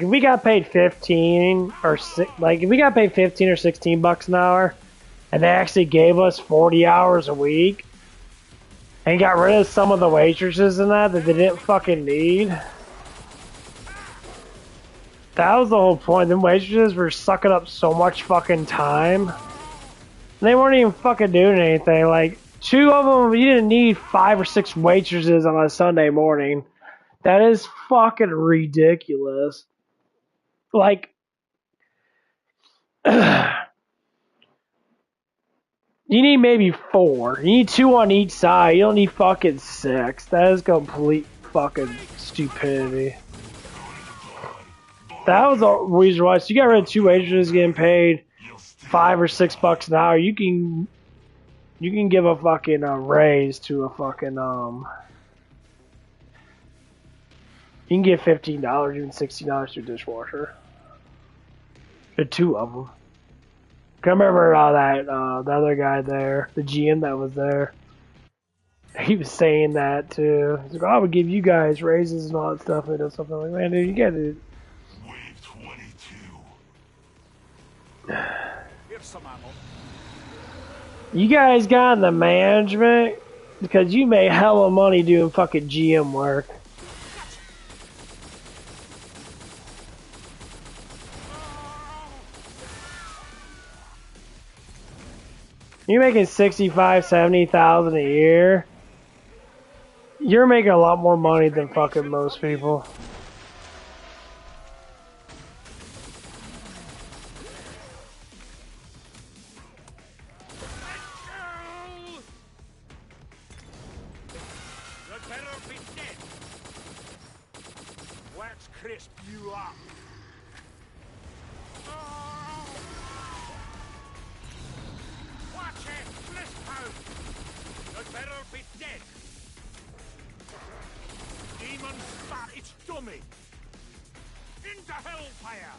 If we got paid 15 or if we got paid 15 or 16 bucks an hour, and they actually gave us 40 hours a week, and got rid of some of the waitresses and that they didn't fucking need. That was the whole point. Them waitresses were sucking up so much fucking time. And they weren't even fucking doing anything. Like, 2 of them, you didn't need 5 or 6 waitresses on a Sunday morning. That is fucking ridiculous. Like, you need maybe 4. You need 2 on each side. You don't need fucking 6. That is complete fucking stupidity. That was the reason why. So you got rid of 2 waitresses getting paid 5 or 6 bucks an hour. You can give a fucking raise to a fucking you can get $15, even $16 to a dishwasher. The 2 of them. I remember that the other guy there, the GM that was there. He was saying that too. He's like, "I would give you guys raises and all that stuff." And something like, "Man, dude, you got to." Wave 22. Here's some ammo. You guys got in the management because you made hella money doing fucking GM work. You're making 65, 70,000 a year. You're making a lot more money than fucking most people. You better be dead. Let's crisp you up. Watch it, Blisspound. You better be dead. Demon spat its dummy. Into hellfire.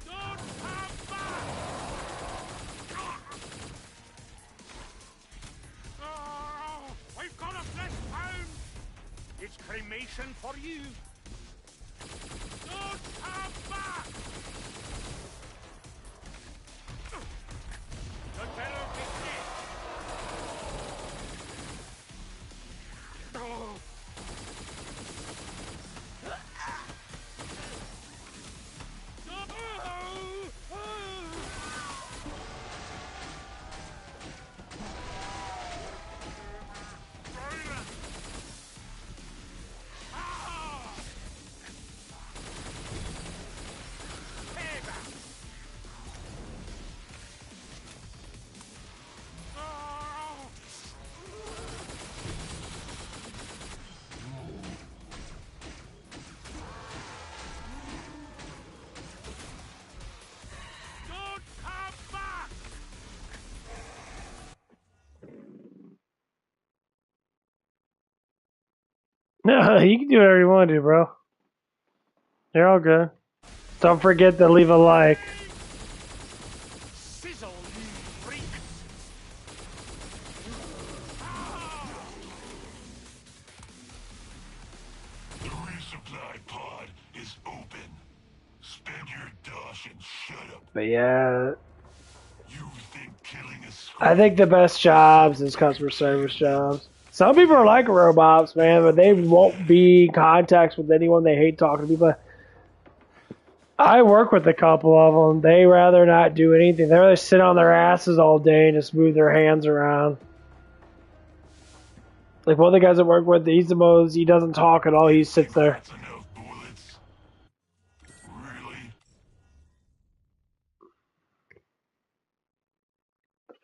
Don't come back. We've got a Blisspound. It's cremation for you. Don't come back. You better be dead. No, you can do whatever you want to do, bro. You're all good. Don't forget to leave a like. Sizzle, you freak! The resupply pod is open. Spend your dosh and shut up. But yeah, You think killing a I think the best jobs is customer service jobs. Some people are like robots, man, but they won't be in contact with anyone. They hate talking to people. I work with a couple of them. They rather not do anything. They rather sit on their asses all day and just move their hands around. Like one of the guys I work with, he's the most, he doesn't talk at all. He sits there. That's enough bullets. Really?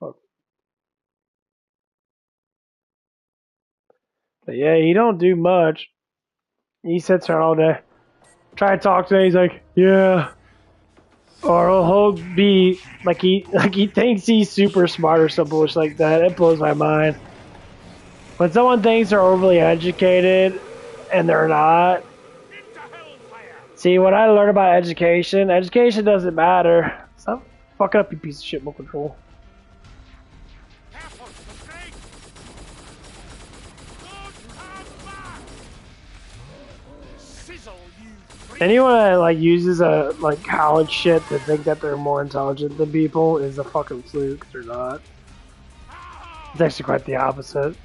Fuck. But yeah, he don't do much. He sits there all day. Try to talk to him, he's like, yeah. Or he'll be like he thinks he's super smart or some bullshit like that. It blows my mind. When someone thinks they're overly educated and they're not. Into hellfire! See, what I learned about education doesn't matter. Stop fucking up, you piece of shit, remote control. Careful, mistake! Don't come back! Sizzle, you freak! Anyone that like uses a like college shit to think that they're more intelligent than people is a fucking fluke. They're not. It's actually quite the opposite.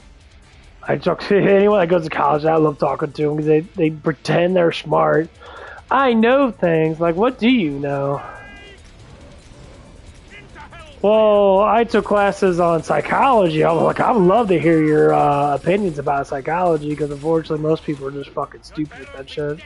I talk to anyone that goes to college. I love talking to them because they pretend they're smart. I know things. Like, what do you know? Into hellfire! Well, I took classes on psychology. I was like, I would love to hear your opinions about psychology because unfortunately most people are just fucking stupid at that shit.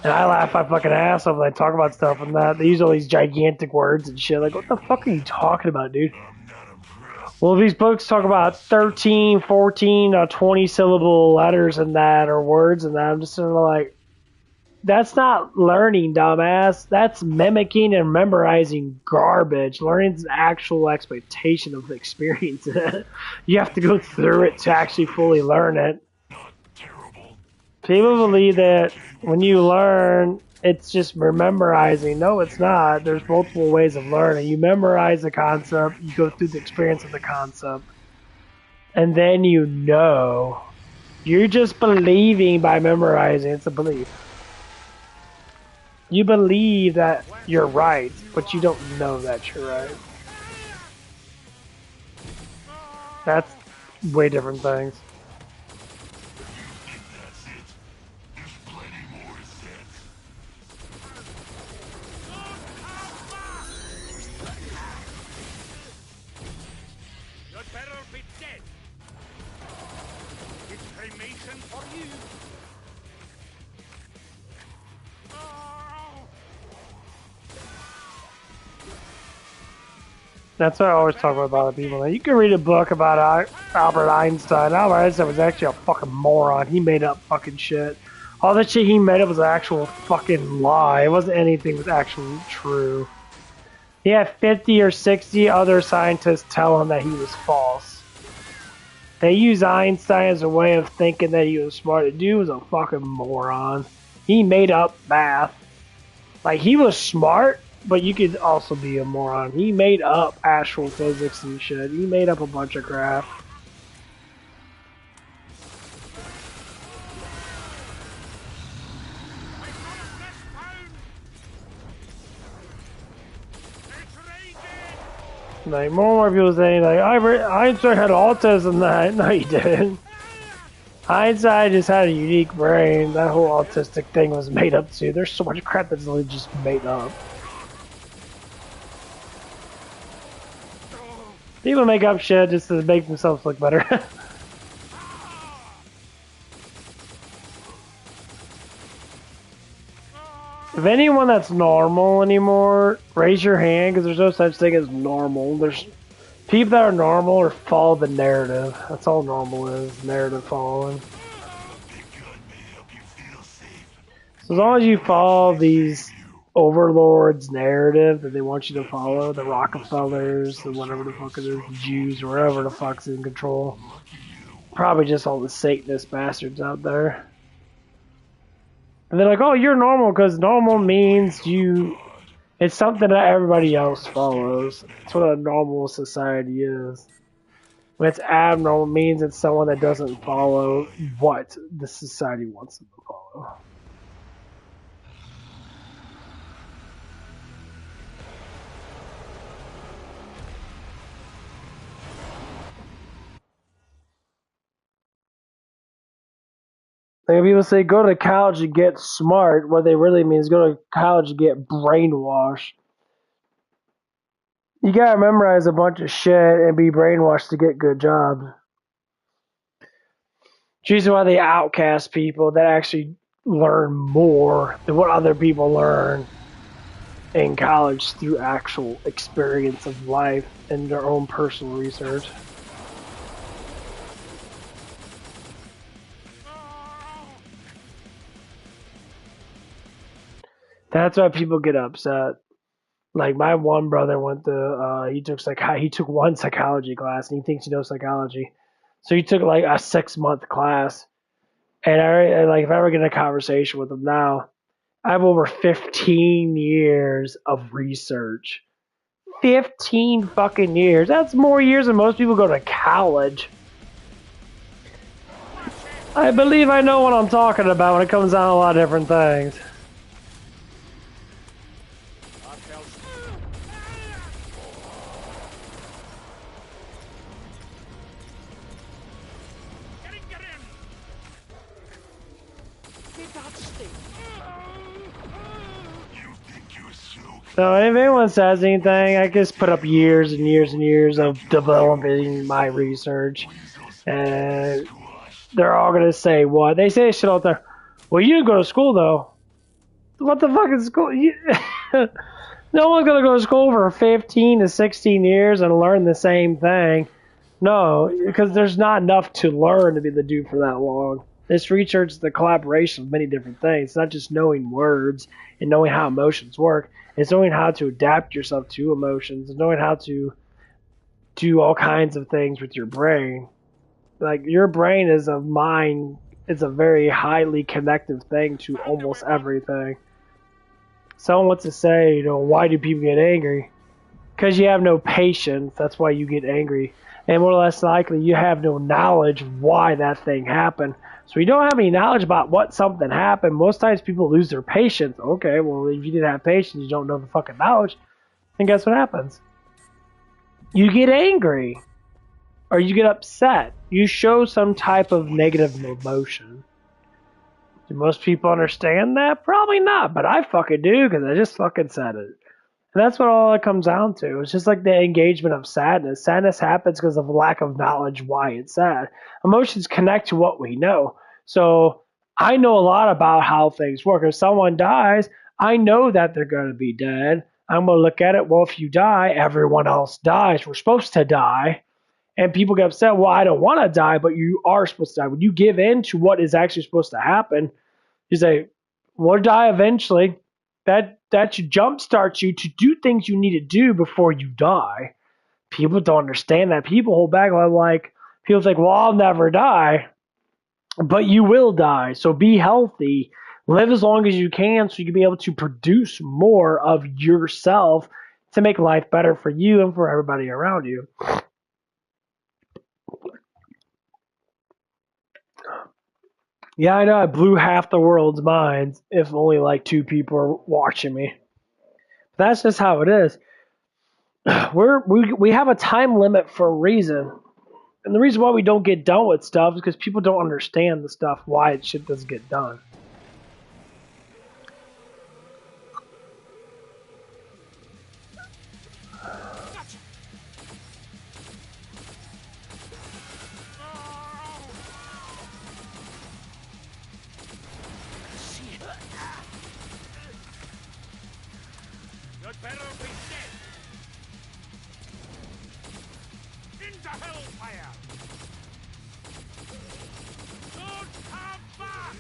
And I laugh my fucking ass off when they talk about stuff and that. They use all these gigantic words and shit. Like, what the fuck are you talking about, dude? I'm not impressed. Well, these books talk about 13, 14, 20 syllable letters and that, or words and that. I'm just sort of like, that's not learning, dumbass. That's mimicking and memorizing garbage. Learning's an actual expectation of experience. You have to go through it to actually fully learn it. Not terrible. People believe that when you learn, it's just memorizing. No, it's not. There's multiple ways of learning. You memorize the concept, you go through the experience of the concept, and then you know. You're just believing by memorizing. It's a belief. You believe that you're right, but you don't know that you're right. That's way different things. That's it. There's plenty more sets. You'd better be dead. It's cremation for you. That's what I always talk about other people. You can read a book about Albert Einstein. Albert Einstein was actually a fucking moron. He made up fucking shit. All that shit he made up was an actual fucking lie. It wasn't anything that was actually true. He had 50 or 60 other scientists tell him that he was false. They used Einstein as a way of thinking that he was smart. The dude was a fucking moron. He made up math. Like, he was smart, but you could also be a moron. He made up actual physics and shit. He made up a bunch of crap. Like, more and more people saying, like, Einstein had autism. That no, he didn't. Einstein just had a unique brain. That whole autistic thing was made up too. There's so much crap that's literally just made up. People make up shit just to make themselves look better. If anyone that's normal anymore, raise your hand, because there's no such thing as normal. There's people that are normal or follow the narrative. That's all normal is, narrative following. So as long as you follow these overlords' narrative that they want you to follow, the Rockefellers, the whatever the fuck it is, the Jews, or whatever the fuck's in control, probably just all the Satanist bastards out there. And they're like, oh, you're normal, because normal means you... It's something that everybody else follows. That's what a normal society is. When it's abnormal, it means it's someone that doesn't follow what the society wants them to follow. Like, people say go to college to get smart, what they really mean is go to college to get brainwashed. You gotta memorize a bunch of shit and be brainwashed to get good jobs. It's usually why they outcast people that actually learn more than what other people learn in college through actual experience of life and their own personal research. That's why people get upset. Like, my one brother went to he took one psychology class and he thinks he knows psychology, so he took like a 6-month class. And like, if I ever get in a conversation with him now, I have over 15 years of research. 15 fucking years. That's more years than most people go to college. I believe I know what I'm talking about when it comes down to a lot of different things. So if anyone says anything, I just put up years and years and years of developing my research. And they're all going to say what? They say shit out there. Well, you didn't go to school, though. What the fuck is school? No one's going to go to school for 15 to 16 years and learn the same thing. No, because there's not enough to learn to be able to do for that long. This research is the collaboration of many different things. It's not just knowing words and knowing how emotions work. It's knowing how to adapt yourself to emotions and knowing how to do all kinds of things with your brain. Like, your brain is a mind. It's a very highly connective thing to almost everything. Someone wants to say, why do people get angry? Because you have no patience. That's why you get angry. and more or less likely you have no knowledge why that thing happened. So you don't have any knowledge about what something happened. Most times people lose their patience. Okay, well, if you didn't have patience, you don't know the fucking knowledge, then guess what happens? You get angry. Or you get upset. You show some type of negative emotion. Do most people understand that? Probably not, but I fucking do because I just fucking said it. And that's what all it comes down to. It's just like the engagement of sadness. Sadness happens because of lack of knowledge why it's sad. Emotions connect to what we know. So I know a lot about how things work. If someone dies, I know that they're going to be dead. I'm going to look at it, well, if you die, everyone else dies. We're supposed to die. And people get upset, well, I don't want to die, but you are supposed to die. When you give in to what is actually supposed to happen, you say, we'll die eventually. That should jumpstart you to do things you need to do before you die. People don't understand that. People hold back. Like, people think, well, I'll never die. But you will die. So be healthy. Live as long as you can so you can be able to produce more of yourself to make life better for you and for everybody around you. Yeah, I know I blew half the world's minds if only like 2 people are watching me. That's just how it is. We have a time limit for a reason. And the reason why we don't get done with stuff is because people don't understand the stuff, why shit doesn't get done. You'd better be dead. Into hellfire. Don't come back.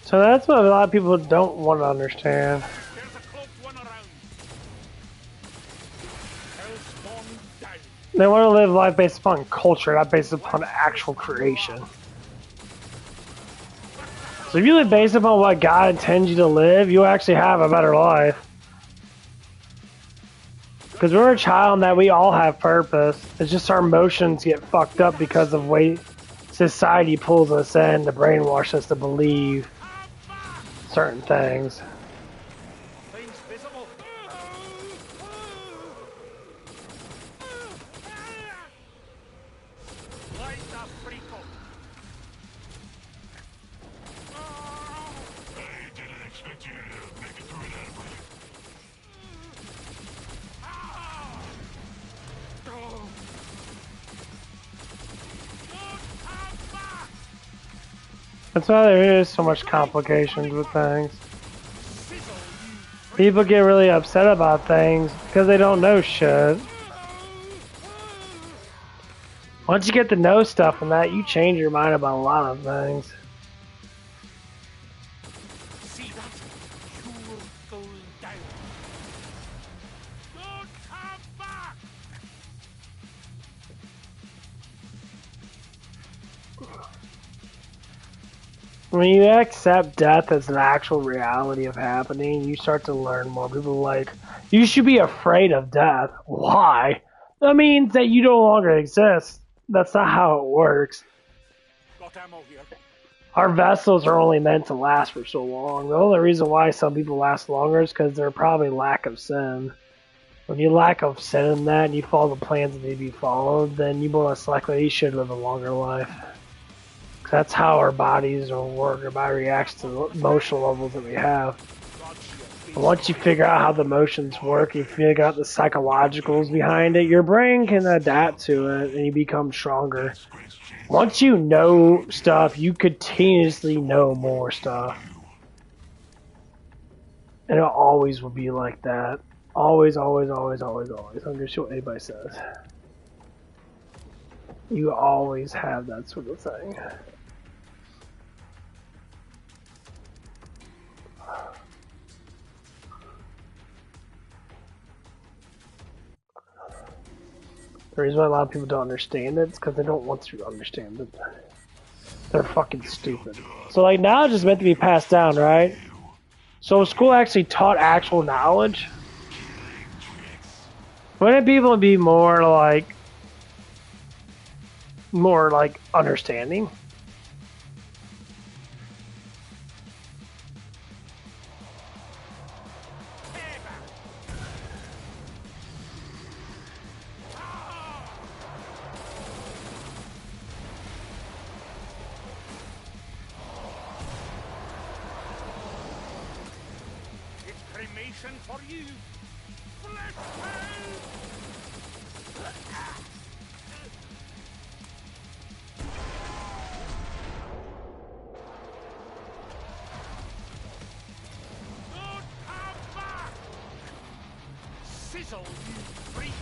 So that's what a lot of people don't want to understand. There's a cloaked one around. Hellspawn down. They want to live life based upon culture, not based upon actual creation. So if you live based upon what God intends you to live, you'll actually have a better life. Because we're a child and that we all have purpose. It's just our emotions get fucked up because of the way society pulls us in to brainwash us to believe certain things. Things visible. Light the freako. I didn't expect you to make it through that way. That's why there is so much complications with things. People get really upset about things because they don't know shit. Once you get to know stuff and that, you change your mind about a lot of things. See that? You're going down. Don't come back. When you accept death as an actual reality of happening, you start to learn more. People are like, you should be afraid of death. Why? That means that you no longer exist. That's not how it works. Got ammo here. Our vessels are only meant to last for so long. The only reason why some people last longer is because they're probably lack of sin. When you lack of sin in that and you follow the plans that need to be followed, then you more or less likely you should live a longer life. That's how our bodies work. Our body reacts to the emotional levels that we have. And once you figure out how the emotions work, you figure out the psychologicals behind it, your brain can adapt to it and you become stronger. Once you know stuff, you continuously know more stuff. And it always will be like that. Always, always, always, always, always. I don't give a shit what anybody says. You always have that sort of thing. The reason why a lot of people don't understand it is because they don't want to understand it. They're fucking stupid. So like knowledge is meant to be passed down, right? So if school actually taught actual knowledge, wouldn't people be more like more like understanding. It's cremation for you. Flesh pound! Don't come back! Sizzle, you freak!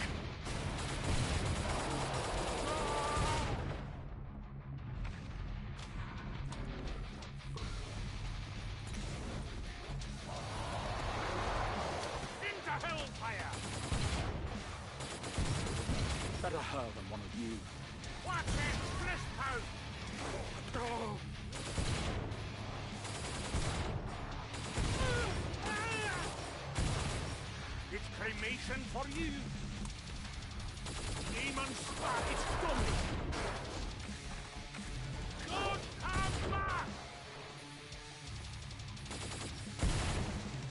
Into hellfire! Better her than one of you. Watch it! Flesh pound! Oh. It's cremation for you. Demon spark, it's done. Don't come back.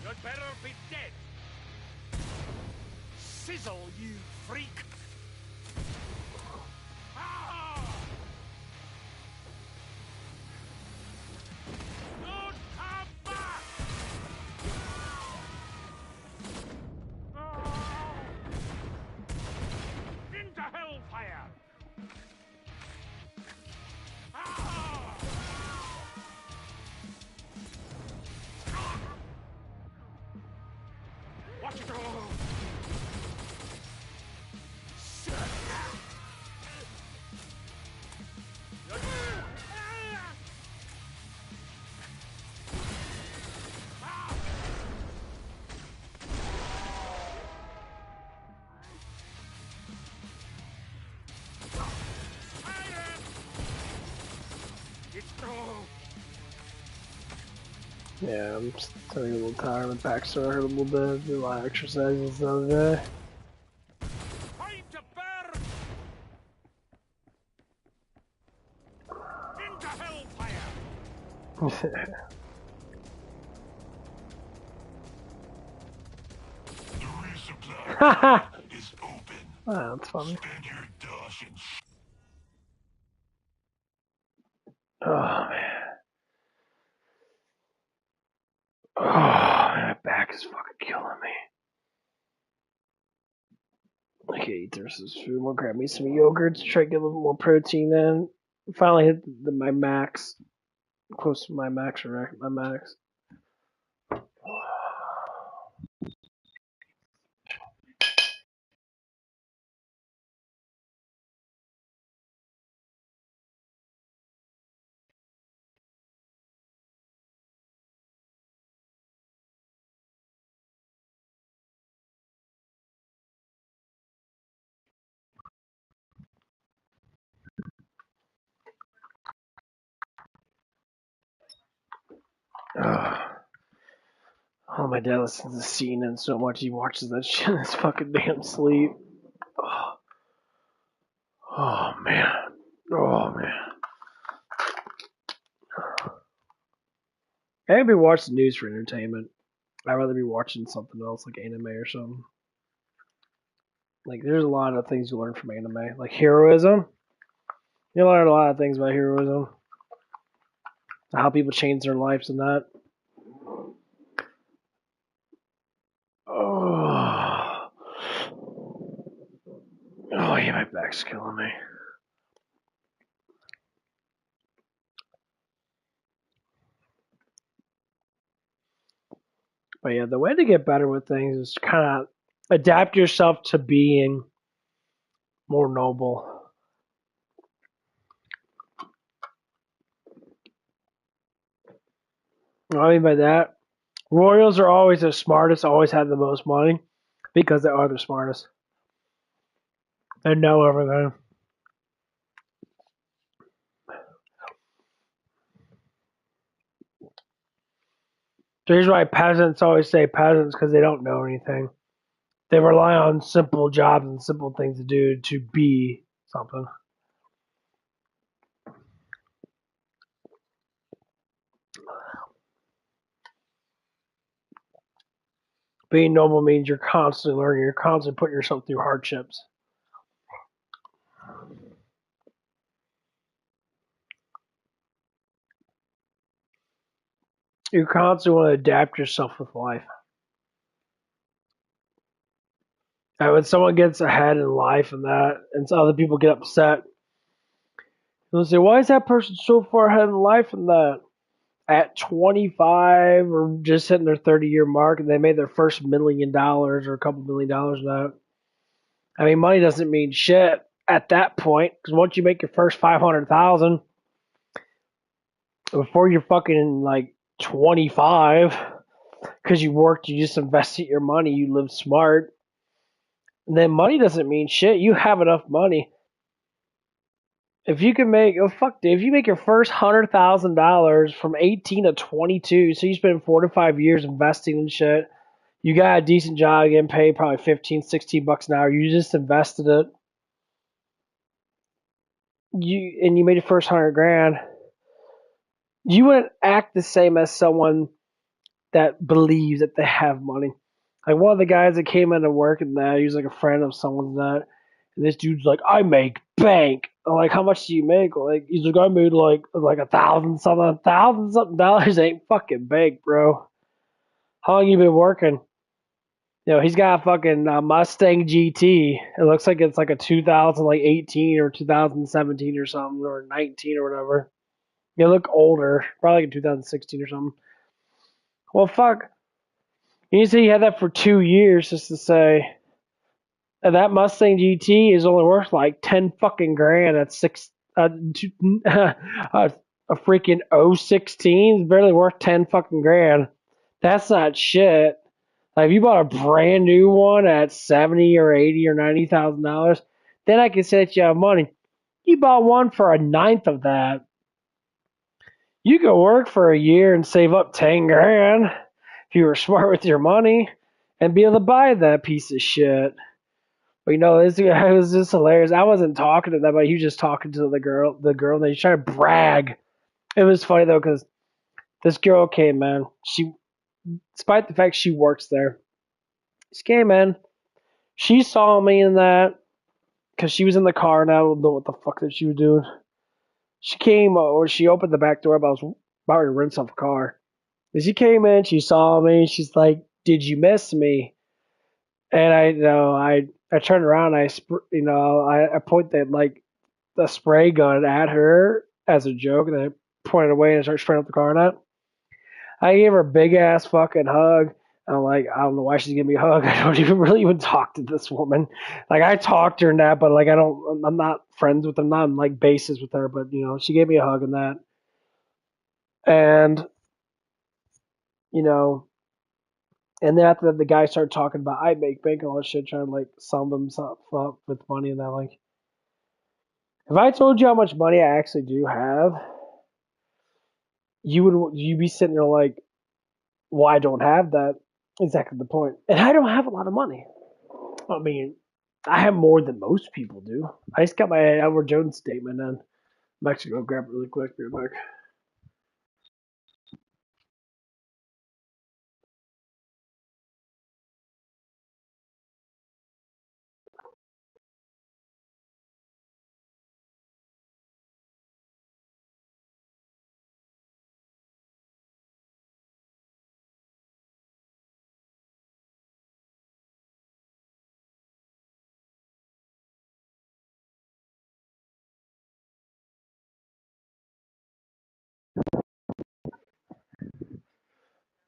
You'd better be dead. Sizzle, you freak. Ah! Don't come back. Into hellfire! Ah! Watch it all! Yeah, I'm starting a little tired. My back started hurt a little bit. Did a lot of exercises the other day. Time to burn! Into hellfire! The resupply Haha! is open. Oh, that's funny. Spend your dosh and Oh man. Oh, my back is fucking killing me. Okay, eat the rest of this food. We'll grab me some yogurt to try to get a little more protein in. Finally hit my max. Close to my max or my max. Oh, my dad listens to CNN so much he watches that shit in his fucking damn sleep. Oh man. Oh man. I ain't be watching the news for entertainment. I'd rather be watching something else like anime or something. Like there's a lot of things you learn from anime. Like heroism. You learn a lot of things about heroism. How people change their lives and that. Oh. Oh yeah, my back's killing me. But yeah, the way to get better with things is kind of adapt yourself to being more noble. What I mean by that, royals are always the smartest, always have the most money because they are the smartest. They know everything. So here's why peasants always say peasants because they don't know anything. They rely on simple jobs and simple things to do to be something. Being noble means you're constantly learning. You're constantly putting yourself through hardships. You constantly want to adapt yourself with life. And when someone gets ahead in life and that, and so other people get upset, they'll say, "Why is that person so far ahead in life?" And that at 25 or just hitting their 30-year mark, and they made their first $1 million or a couple $1 million. That I mean, money doesn't mean shit at that point because once you make your first 500,000, before you're fucking like 25, because you worked, you just invested your money, you live smart. And then money doesn't mean shit. You have enough money. If you can make, oh fuck, dude, if you make your first $100,000 from 18 to 22, so you spend 4 to 5 years investing in shit, you got a decent job, getting paid probably 15, 16 bucks an hour, you just invested it, you made your first 100 grand, you wouldn't act the same as someone that believes that they have money. Like one of the guys that came into work and that he was like a friend of someone's that, and this dude's like, I make bank. I'm like, how much do you make? Like he's like, I made like $1,000 ain't fucking bank, bro. How long you been working? You know, he's got a fucking Mustang GT. It looks like it's like a 2018 or 2017 or something or 19 or whatever. You look older, probably like in 2016 or something. Well, fuck. You say you had that for 2 years just to say, and that Mustang GT is only worth like 10 fucking grand. That's a freaking 016 is barely worth 10 fucking grand. That's not shit. Like if you bought a brand new one at 70 or 80 or $90,000, then I can say that you have money. You bought one for a ninth of that. You could work for a year and save up 10 grand if you were smart with your money and be able to buy that piece of shit. But you know, it was just hilarious. I wasn't talking to them, but he was just talking to the girl, and they trying to brag. It was funny though, because this girl came in. She, despite the fact she works there, she came in. She saw me in that because she was in the car and I don't know what the fuck that she was doing. She came, or she opened the back door, but I was about to rinse off the car. And she came in, she saw me, she's like, "Did you miss me?" And I turned around, I point that like the spray gun at her as a joke, and I pointed away and started spraying up the car. And that I gave her a big ass fucking hug. And I'm like, I don't know why she's giving me a hug. I don't even talk to this woman. Like I talked to her and that, but like I'm not friends with her. I'm not on like bases with her. But you know, she gave me a hug and that. And you know, and then after that, the guy started talking about I make bank and all that shit, trying to like sum himself up with money and that. Like, if I told you how much money I actually do have, you'd be sitting there like, well, I don't have that. Exactly the point. And I don't have a lot of money. I mean, I have more than most people do. I just got my Edward Jones statement in. I'm actually going to grab it really quick. Be right back.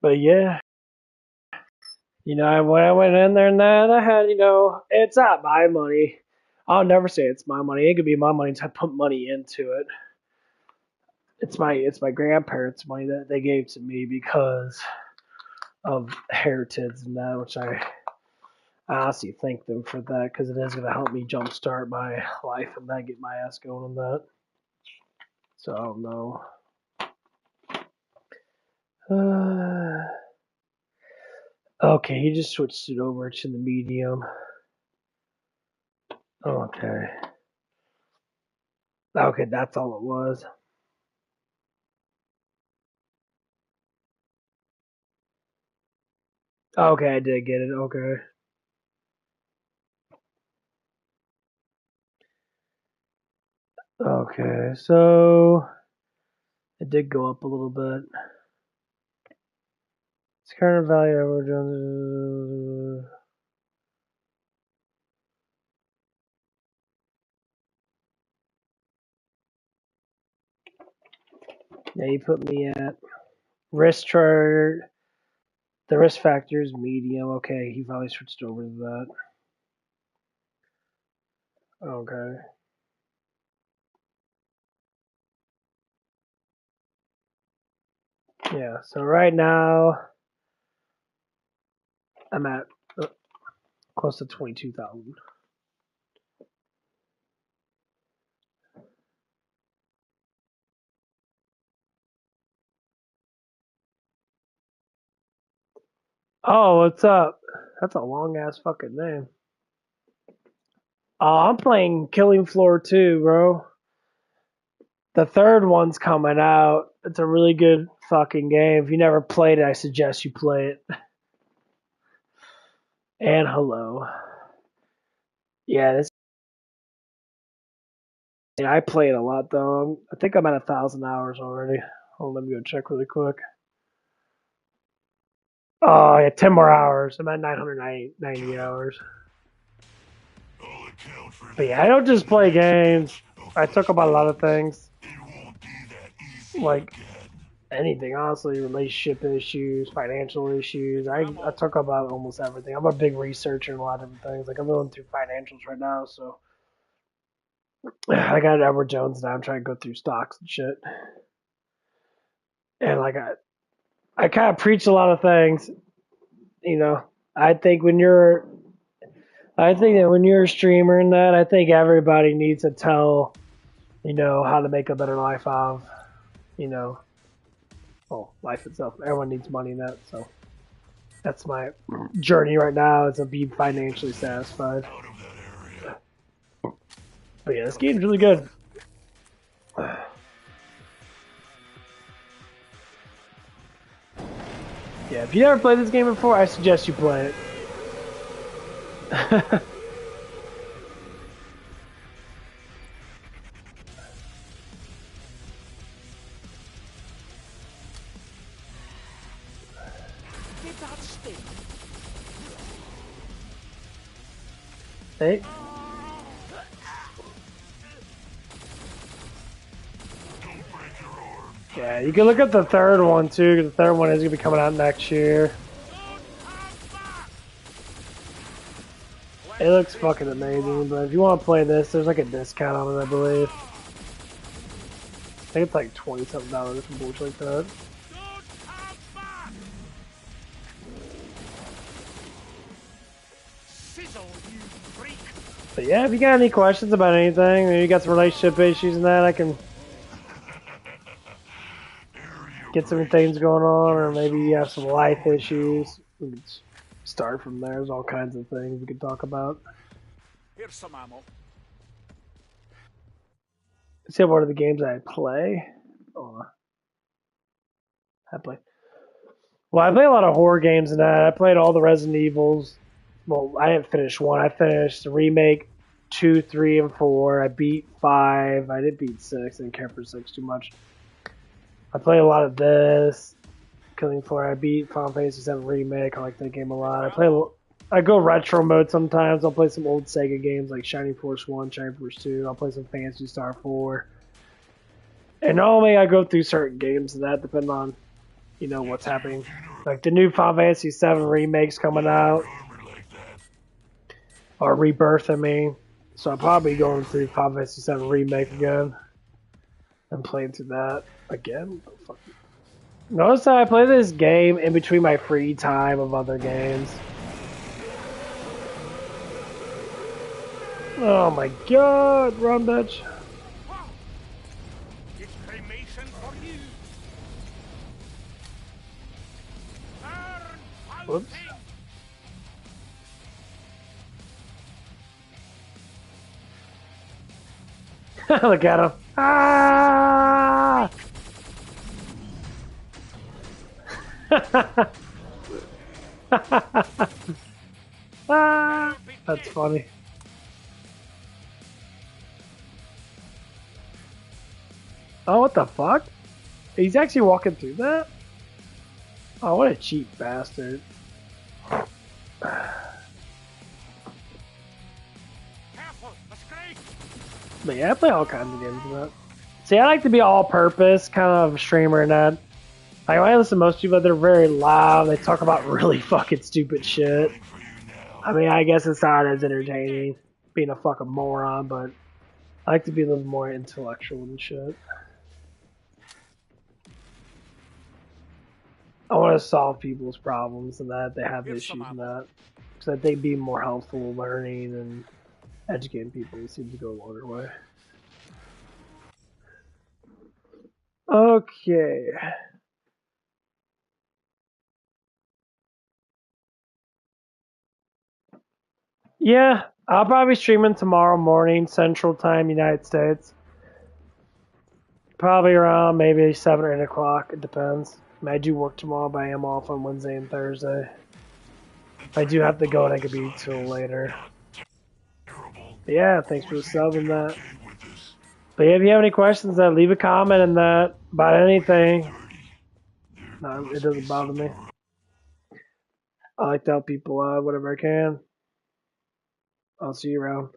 But yeah, when I went in there and that, I had, it's not my money. I'll never say it's my money. It could be my money until I put money into it. It's my grandparents' money that they gave to me because of heritage and that, which I honestly thank them for that because it is going to help me jumpstart my life and then get my ass going on that. So I don't know. Okay, he just switched it over to the medium. Okay. Okay, that's all it was. Okay, I did get it. Okay. Okay, so it did go up a little bit. Its current value average. Yeah, you put me at risk chart. The risk factor is medium. Okay, he probably switched over to that. Okay. Yeah, so right now I'm at close to 22,000. Oh, what's up? That's a long ass fucking name. Oh, I'm playing Killing Floor 2, bro. The third one's coming out. It's a really good fucking game. If you never played it, I suggest you play it. And hello. Yeah, this. I play it a lot though. I think I'm at 1,000 hours already. Oh, let me go check really quick. Oh, yeah, 10 more hours. I'm at 990 hours. I'll account for But that. yeah, I don't just play games. I talk about a lot of things. It won't be that easy Like again. anything, honestly, relationship issues, financial issues. I talk about almost everything. I'm a big researcher in a lot of different things. Like I'm going through financials right now, so I got Edward Jones now. I'm trying to go through stocks and shit. And like I kind of preach a lot of things. You know, I think when you're, I think that when you're a streamer and that, I think everybody needs to tell, you know, how to make a better life out of, you know, well, life itself. Everyone needs money in that, so that's my journey right now is to be financially satisfied. Out of that area. But yeah, this game's really good. Yeah, if you never played this game before, I suggest you play it. Get that stick. Hey. Don't break your arm. Yeah, you can look at the third one too, 'cause the third one is gonna be coming out next year. It looks fucking amazing, but if you want to play this, there's like a discount on it, I believe. I think it's like $20-something for bullshit like that. Sizzle, you freak! But yeah, if you got any questions about anything, maybe you got some relationship issues and that, I can get some things going on, or maybe you have some life issues. We can start from there. There's all kinds of things we can talk about. Here's some ammo. See what are the games I play? Oh, I play. Well, I play a lot of horror games and that. I played all the Resident Evils. Well, I didn't finish one. I finished the remake 2, 3, and 4. I beat 5. I didn't beat 6. I didn't care for 6 too much. I play a lot of this. Killing Floor. I beat Final Fantasy 7 remake. I like that game a lot. I go retro mode sometimes. I'll play some old Sega games like Shining Force 1, Shining Force 2. I'll play some Phantasy Star 4. And normally I go through certain games and that depending on, you know, what's happening. Like the new Final Fantasy 7 remake's coming out. Or Rebirth, I mean. So I'll probably going through Final Fantasy 7 remake again. And playing through that again. Notice that I play this game in between my free time of other games. Oh my god, run bitch. It's cremation for you. Burn, Whoops. Look at him. Ah! Ah, that's funny. Oh, what the fuck? He's actually walking through that? Oh, what a cheap bastard. Careful, a scrape! But yeah, I play all kinds of games in that. See, I like to be all-purpose kind of streamer in that. Like, when I listen to most people, they're very loud. They talk about really fucking stupid shit. I mean, I guess it's not as entertaining being a fucking moron, but I like to be a little more intellectual and shit. I want to solve people's problems and that they have issues and that. So that they'd be more helpful learning and educating people. It seems to go a longer way. Okay. Yeah, I'll probably be streaming tomorrow morning, Central Time, United States. Probably around maybe 7 or 8 o'clock. It depends. I mean, I do work tomorrow, but I am off on Wednesday and Thursday. If I do have to go, and I could be till later. But yeah, thanks for the sub and that. But yeah, if you have any questions, leave a comment and that about anything. No, it doesn't bother me. I like to help people out whatever I can. I'll see you around.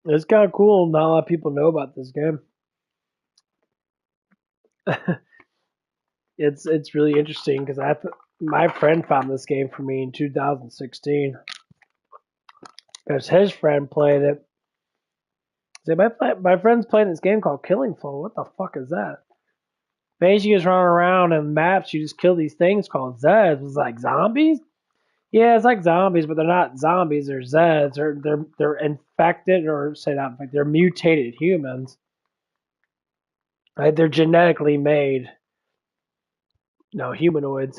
It's kind of cool. Not a lot of people know about this game. It's really interesting because my friend found this game for me in 2016 because his friend played it. See, my friend's playing this game called Killing Floor. What the fuck is that? Basically, you just run around and maps. You just kill these things called Zeds. It's like zombies. Yeah, it's like zombies, but they're not zombies. They're Zeds. They're infected, or say not infected. They're mutated humans. Right? They're genetically made. No, humanoids.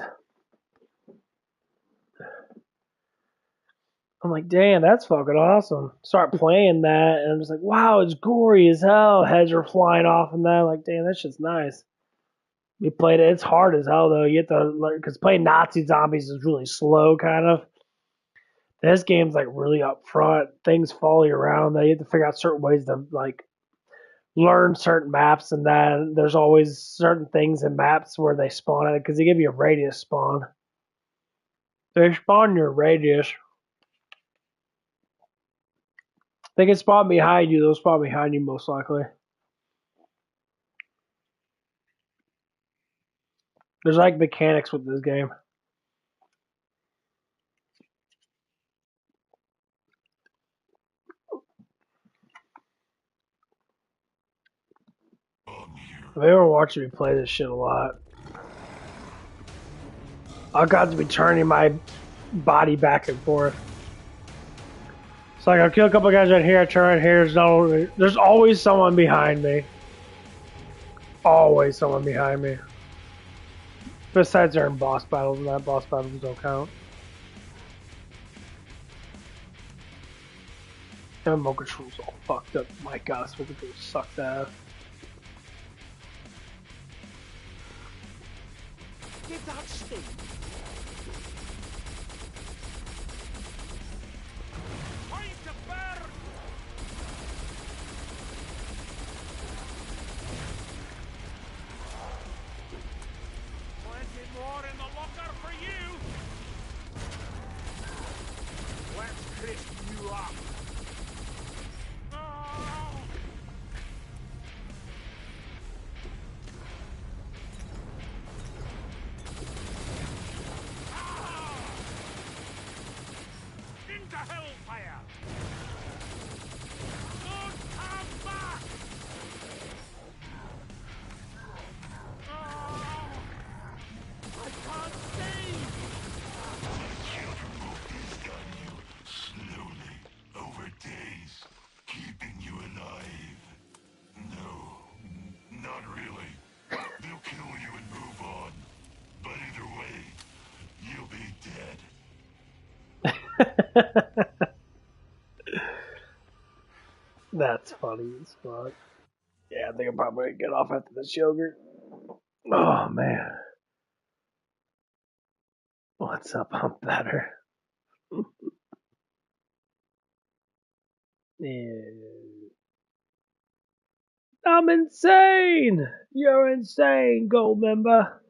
I'm like, damn, that's fucking awesome. Start playing that, and I'm just like, wow, it's gory as hell. Heads are flying off and that. I'm like, damn, that's just nice. We played it. It's hard as hell, though. You have to learn, because playing Nazi zombies is really slow, kind of. This game's, like, really up front. Things follow you around. You have to figure out certain ways to, like, learn certain maps and that. There's always certain things in maps where they spawn at, because they give you a radius spawn. They spawn your radius. They can spawn behind you. They'll spawn behind you most likely. There's like mechanics with this game. If you ever watch me play this shit a lot, I got to be turning my body back and forth. So like, I'll kill a couple guys right here, I turn right here, there's always someone behind me. Always someone behind me. Besides they're in boss battles, and that boss battles don't count. And remote control's all fucked up. My god, this remote control sucked ass. Give that sting. Time to burn! Plenty more in the locker for you! Let's crisp you up! Oh! That's funny as fuck. Yeah, I think I'm probably gonna get off after this yogurt. Oh man, what's up? I'm better. Yeah. I'm insane. You're insane, gold member.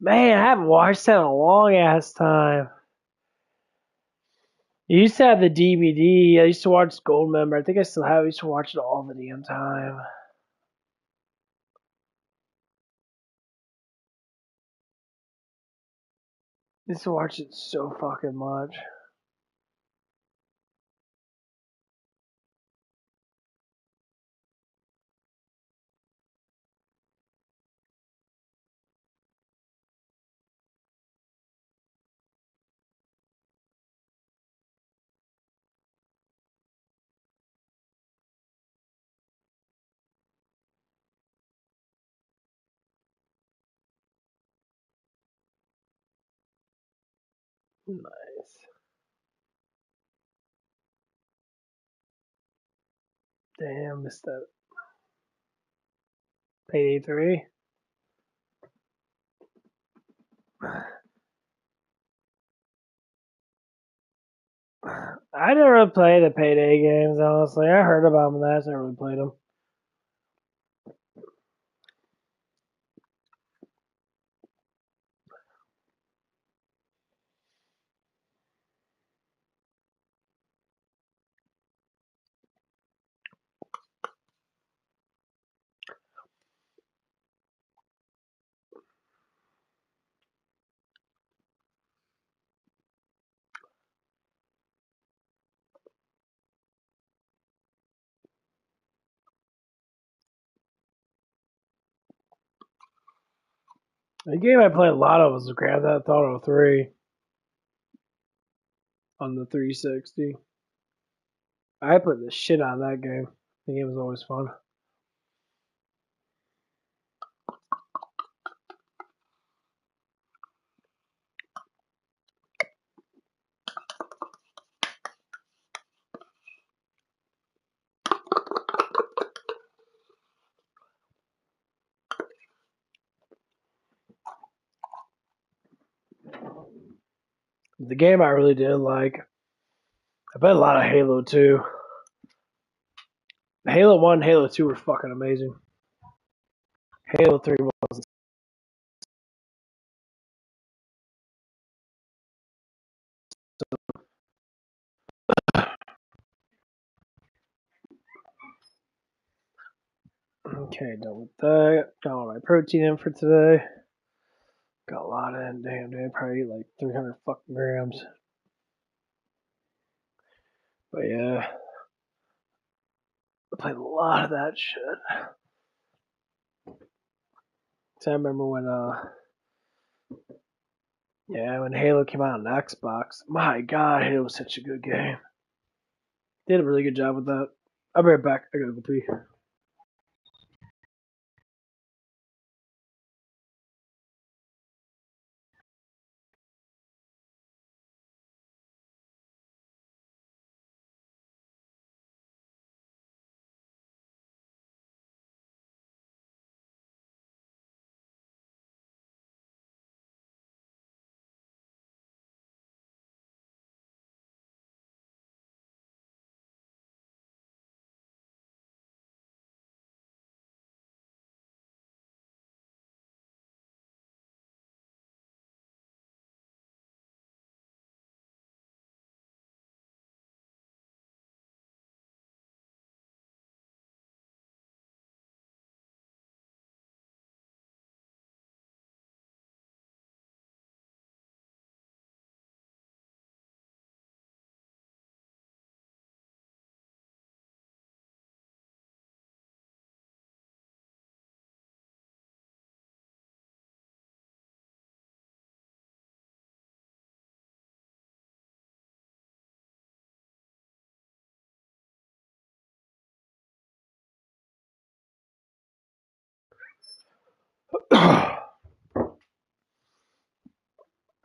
Man, I haven't watched that in a long ass time. You used to have the DVD. I used to watch Goldmember. I think I still have. I used to watch it all the damn time. I used to watch it so fucking much. Nice. Damn, missed that. Payday 3. I never really played the Payday games, honestly. I heard about them, but I just never really played them. The game I played a lot of was Grand Theft Auto 3 on the 360. I played the shit out of that game. The game was always fun. The game I really did like. I played a lot of Halo 2. Halo 1 and Halo 2 were fucking amazing. Halo 3 was. Okay, done with that. Got all my protein in for today. Got a lot in. Damn, dude. Probably like 300 fucking grams. But yeah. I played a lot of that shit. So I remember when Halo came out on Xbox. My god, Halo was such a good game. Did a really good job with that. I'll be right back. I gotta go pee.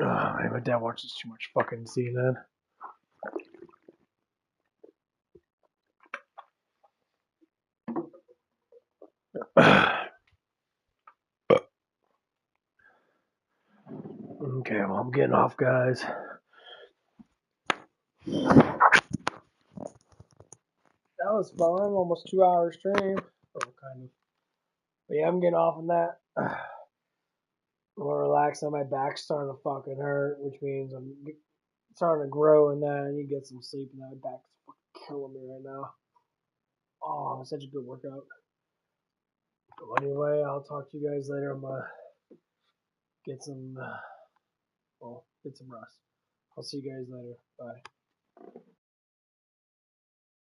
Man, my dad watches too much fucking CNN. Okay, well, I'm getting off, guys. That was fun. Almost 2 hour stream. Oh, kind of. But yeah, I'm getting off on that. I'm more relaxed. My back's starting to fucking hurt, which means I'm starting to grow in that. I need to get some sleep, and that back's fucking killing me right now. Oh, it's such a good workout. Well, anyway, I'll talk to you guys later. I'm gonna get some, get some rest. I'll see you guys later. Bye.